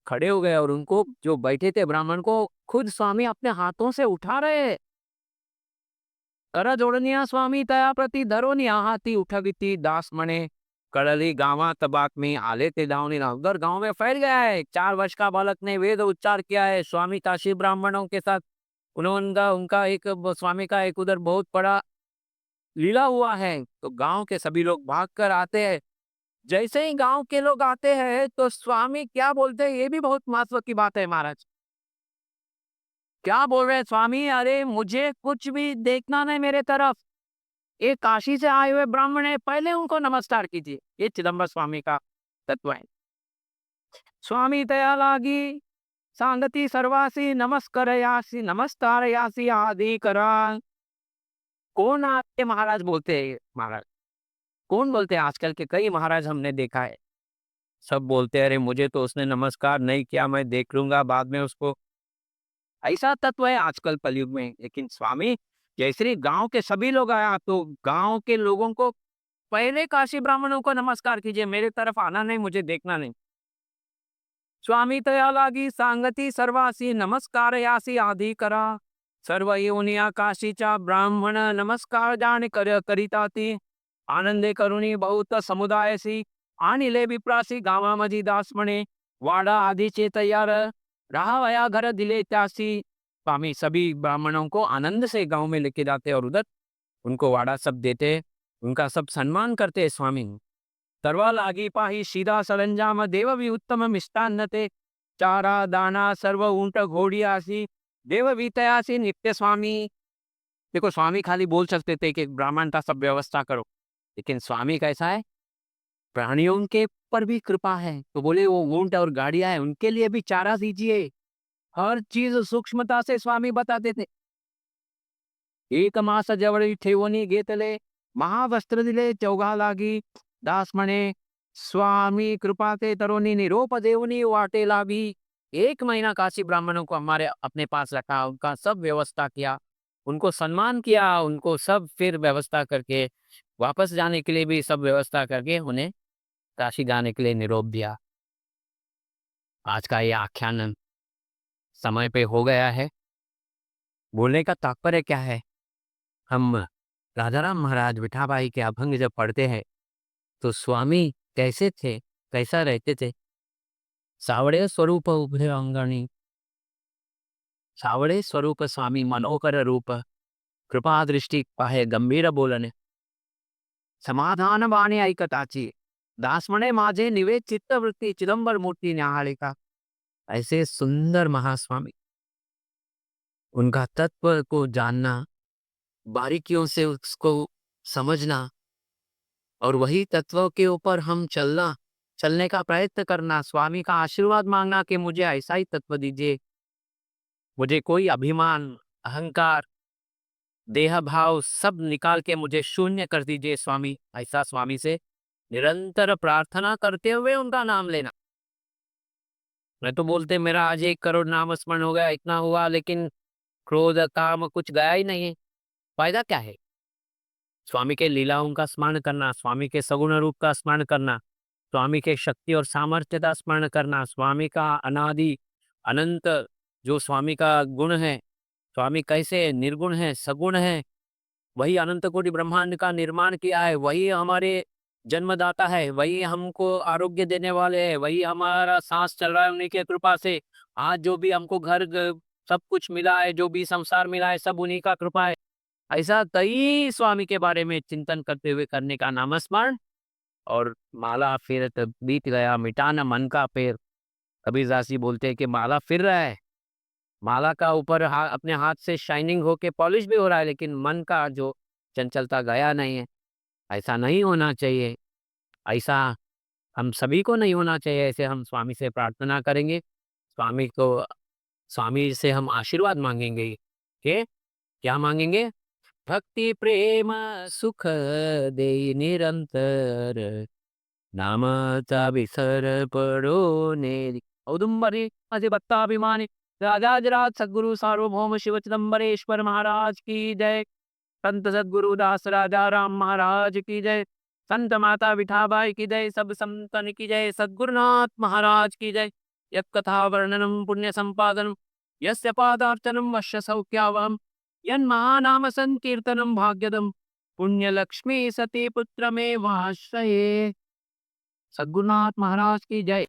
खड़े हो गए, और उनको जो बैठे थे ब्राह्मण को खुद स्वामी अपने हाथों से उठा रहे हैं। कर जोडनिया स्वामी तया प्रति धरोनिया हाथी उठविती। दास मणे कड़ली गावा तबाक में आले ते दावनी ना, उधर गांव में फैल गया है। 4 वर्ष का बालक ने वेद उच्चार किया है, स्वामी काशी ब्राह्मणों के साथ उन्होंने उनका एक स्वामी का एक उधर बहुत बड़ा लीला हुआ है, तो गांव के सभी लोग भाग कर आते हैं। जैसे ही गांव के लोग आते हैं तो स्वामी क्या बोलते हैं, ये भी बहुत महत्व की बात है महाराज। क्या बोल रहे हैं स्वामी, अरे मुझे कुछ भी देखना नहीं मेरे तरफ, ये काशी से आए हुए ब्राह्मण है, पहले उनको नमस्कार कीजिए। ये चिदंबर स्वामी का तत्व है। स्वामी दया लागी सांगती सर्वासी, नमस्कार यासी नमस्कार यासी आदि करा। कौन आपके महाराज बोलते हैं, महाराज कौन बोलते हैं, आजकल के कई महाराज हमने देखा है, सब बोलते हैं अरे मुझे तो उसने नमस्कार नहीं किया, मैं देख लूंगा बाद में उसको। ऐसा तत्व है आजकल कलयुग में। लेकिन स्वामी जैसे ही गांव के सभी लोग आया, तो गांव के लोगों को पहले काशी ब्राह्मणों को नमस्कार कीजिए, मेरे तरफ आना नहीं, मुझे देखना नहीं। स्वामी तया लागी सांगती सर्वासी, नमस्कार यासी आधी करा। सर्व योनिया काशीचा ब्राह्मण नमस्कार जाण करिताती, आनंदे करुणी बहुत समुदायसी, आणिले विप्रासी गावामधी दास म्हणे, वाडा आधीचे तयार, राहावया घर दिले त्यासी। स्वामी सभी ब्राह्मणों को आनंद से गांव में लेके जाते और उधर उनको वाड़ा सब देते, उनका सब सम्मान करते स्वामी। सर्व लागी पाही सीधा सरंजाम, देव भी उत्तम मिष्टान्न ते, चारा दाना सर्व ऊंट घोड़ियासी, देव भी तयासी नित्य स्वामी। देखो स्वामी खाली बोल सकते थे कि ब्राह्मण का सब व्यवस्था करो, लेकिन स्वामी कैसा है, प्राणियों के पर भी कृपा है, तो बोले वो ऊंट और गाड़ियां है उनके लिए भी चारा दीजिए। हर चीज सूक्ष्मता से स्वामी बताते थे। एक मास जवळी ठेवणी घेतले, महावस्त्र दिले चौघा लागी। दास म्हणे स्वामी कृपा ते तरोनी, निरोप देवनी वाटे लाभी। 1 महीना काशी ब्राह्मणों को हमारे अपने पास रखा, उनका सब व्यवस्था किया, उनको सम्मान किया, उनको सब फिर व्यवस्था करके वापस जाने के लिए भी सब व्यवस्था करके उन्हें काशी जाने के लिए निरोप दिया। आज का ये आख्यान समय पे हो गया है। बोलने का तात्पर्य क्या है, हम राजाराम महाराज विठाबाई के अभंग जब पढ़ते हैं तो स्वामी कैसे थे, कैसा रहते थे, सावळे स्वरूप उभे अंगणी, सावळे स्वरूप स्वामी मनोकर रूप, कृपा दृष्टी पाहे गंभीर बोलणे, समाधान वाणी ऐकताची, दास म्हणे माझे निवे चित्तवृत्ती चिदंबर मूर्ती न्याहाळिका। ऐसे सुंदर महास्वामी, उनका तत्व को जानना, बारीकियों से उसको समझना और वही तत्वों के ऊपर हम चलना, चलने का प्रयत्न करना, स्वामी का आशीर्वाद मांगना कि मुझे ऐसा ही तत्व दीजिए, मुझे कोई अभिमान, अहंकार, देह भाव सब निकाल के मुझे शून्य कर दीजिए स्वामी। ऐसा स्वामी से निरंतर प्रार्थना करते हुए उनका नाम लेना। मैं तो बोलते मेरा आज 1 करोड़ नाम स्मरण हो गया, इतना हुआ, लेकिन क्रोध, काम कुछ गया ही नहीं है। फायदा क्या है? स्वामी के लीलाओं का स्मरण करना, स्वामी के सगुण रूप का स्मरण करना, स्वामी के शक्ति और सामर्थ्य का स्मरण करना, स्वामी का अनादि अनंत जो स्वामी का गुण है, स्वामी कैसे निर्गुण है, सगुण है, वही अनंत कोटि ब्रह्मांड का निर्माण किया है, वही हमारे जन्मदाता है, वही हमको आरोग्य देने वाले हैं, वही हमारा सांस चल रहा है उन्हीं की कृपा से। आज जो भी हमको सब कुछ मिला है, जो भी संसार मिला है, सब उन्हीं का कृपा है। ऐसा कई स्वामी के बारे में चिंतन करते हुए करने का नामस्मरण, और माला फिरत बीत गया मिटाना मन का पैर। कबीरदास जी बोलते हैं कि माला फिर रहा है, माला का ऊपर अपने हाथ से शाइनिंग होके पॉलिश भी हो रहा है, लेकिन मन का जो चंचलता गया नहीं है। ऐसा नहीं होना चाहिए, ऐसा हम सभी को नहीं होना चाहिए। ऐसे हम स्वामी से प्रार्थना करेंगे, स्वामी से हम आशीर्वाद मांगेंगे कि क्या मांगेंगे? भक्ति प्रेम सुख दे निरंतर, नामचा विसर पडो नेरी। औदुंबरी माझे भक्ताभिमानी राजाधिराज सद्गुरु सार्वभौम शिव चिदंबरेश्वर महाराज की जय। संत सद्गुरु दास राजा राम महाराज की जय। संत माता विठाबाई की जय। सब संतन की जय। सद्गुरुनाथ महाराज की जय। यत् कथा वर्णनम पुण्य संपादनम, यस्य पादार्चनम वश्य सौख्यावहम, यन्महानाम संकीर्तनम भाग्यदम, पुण्यलक्ष्मी सती पुत्रमेवाश्रये। सद्गुरुनाथ महाराज की जय।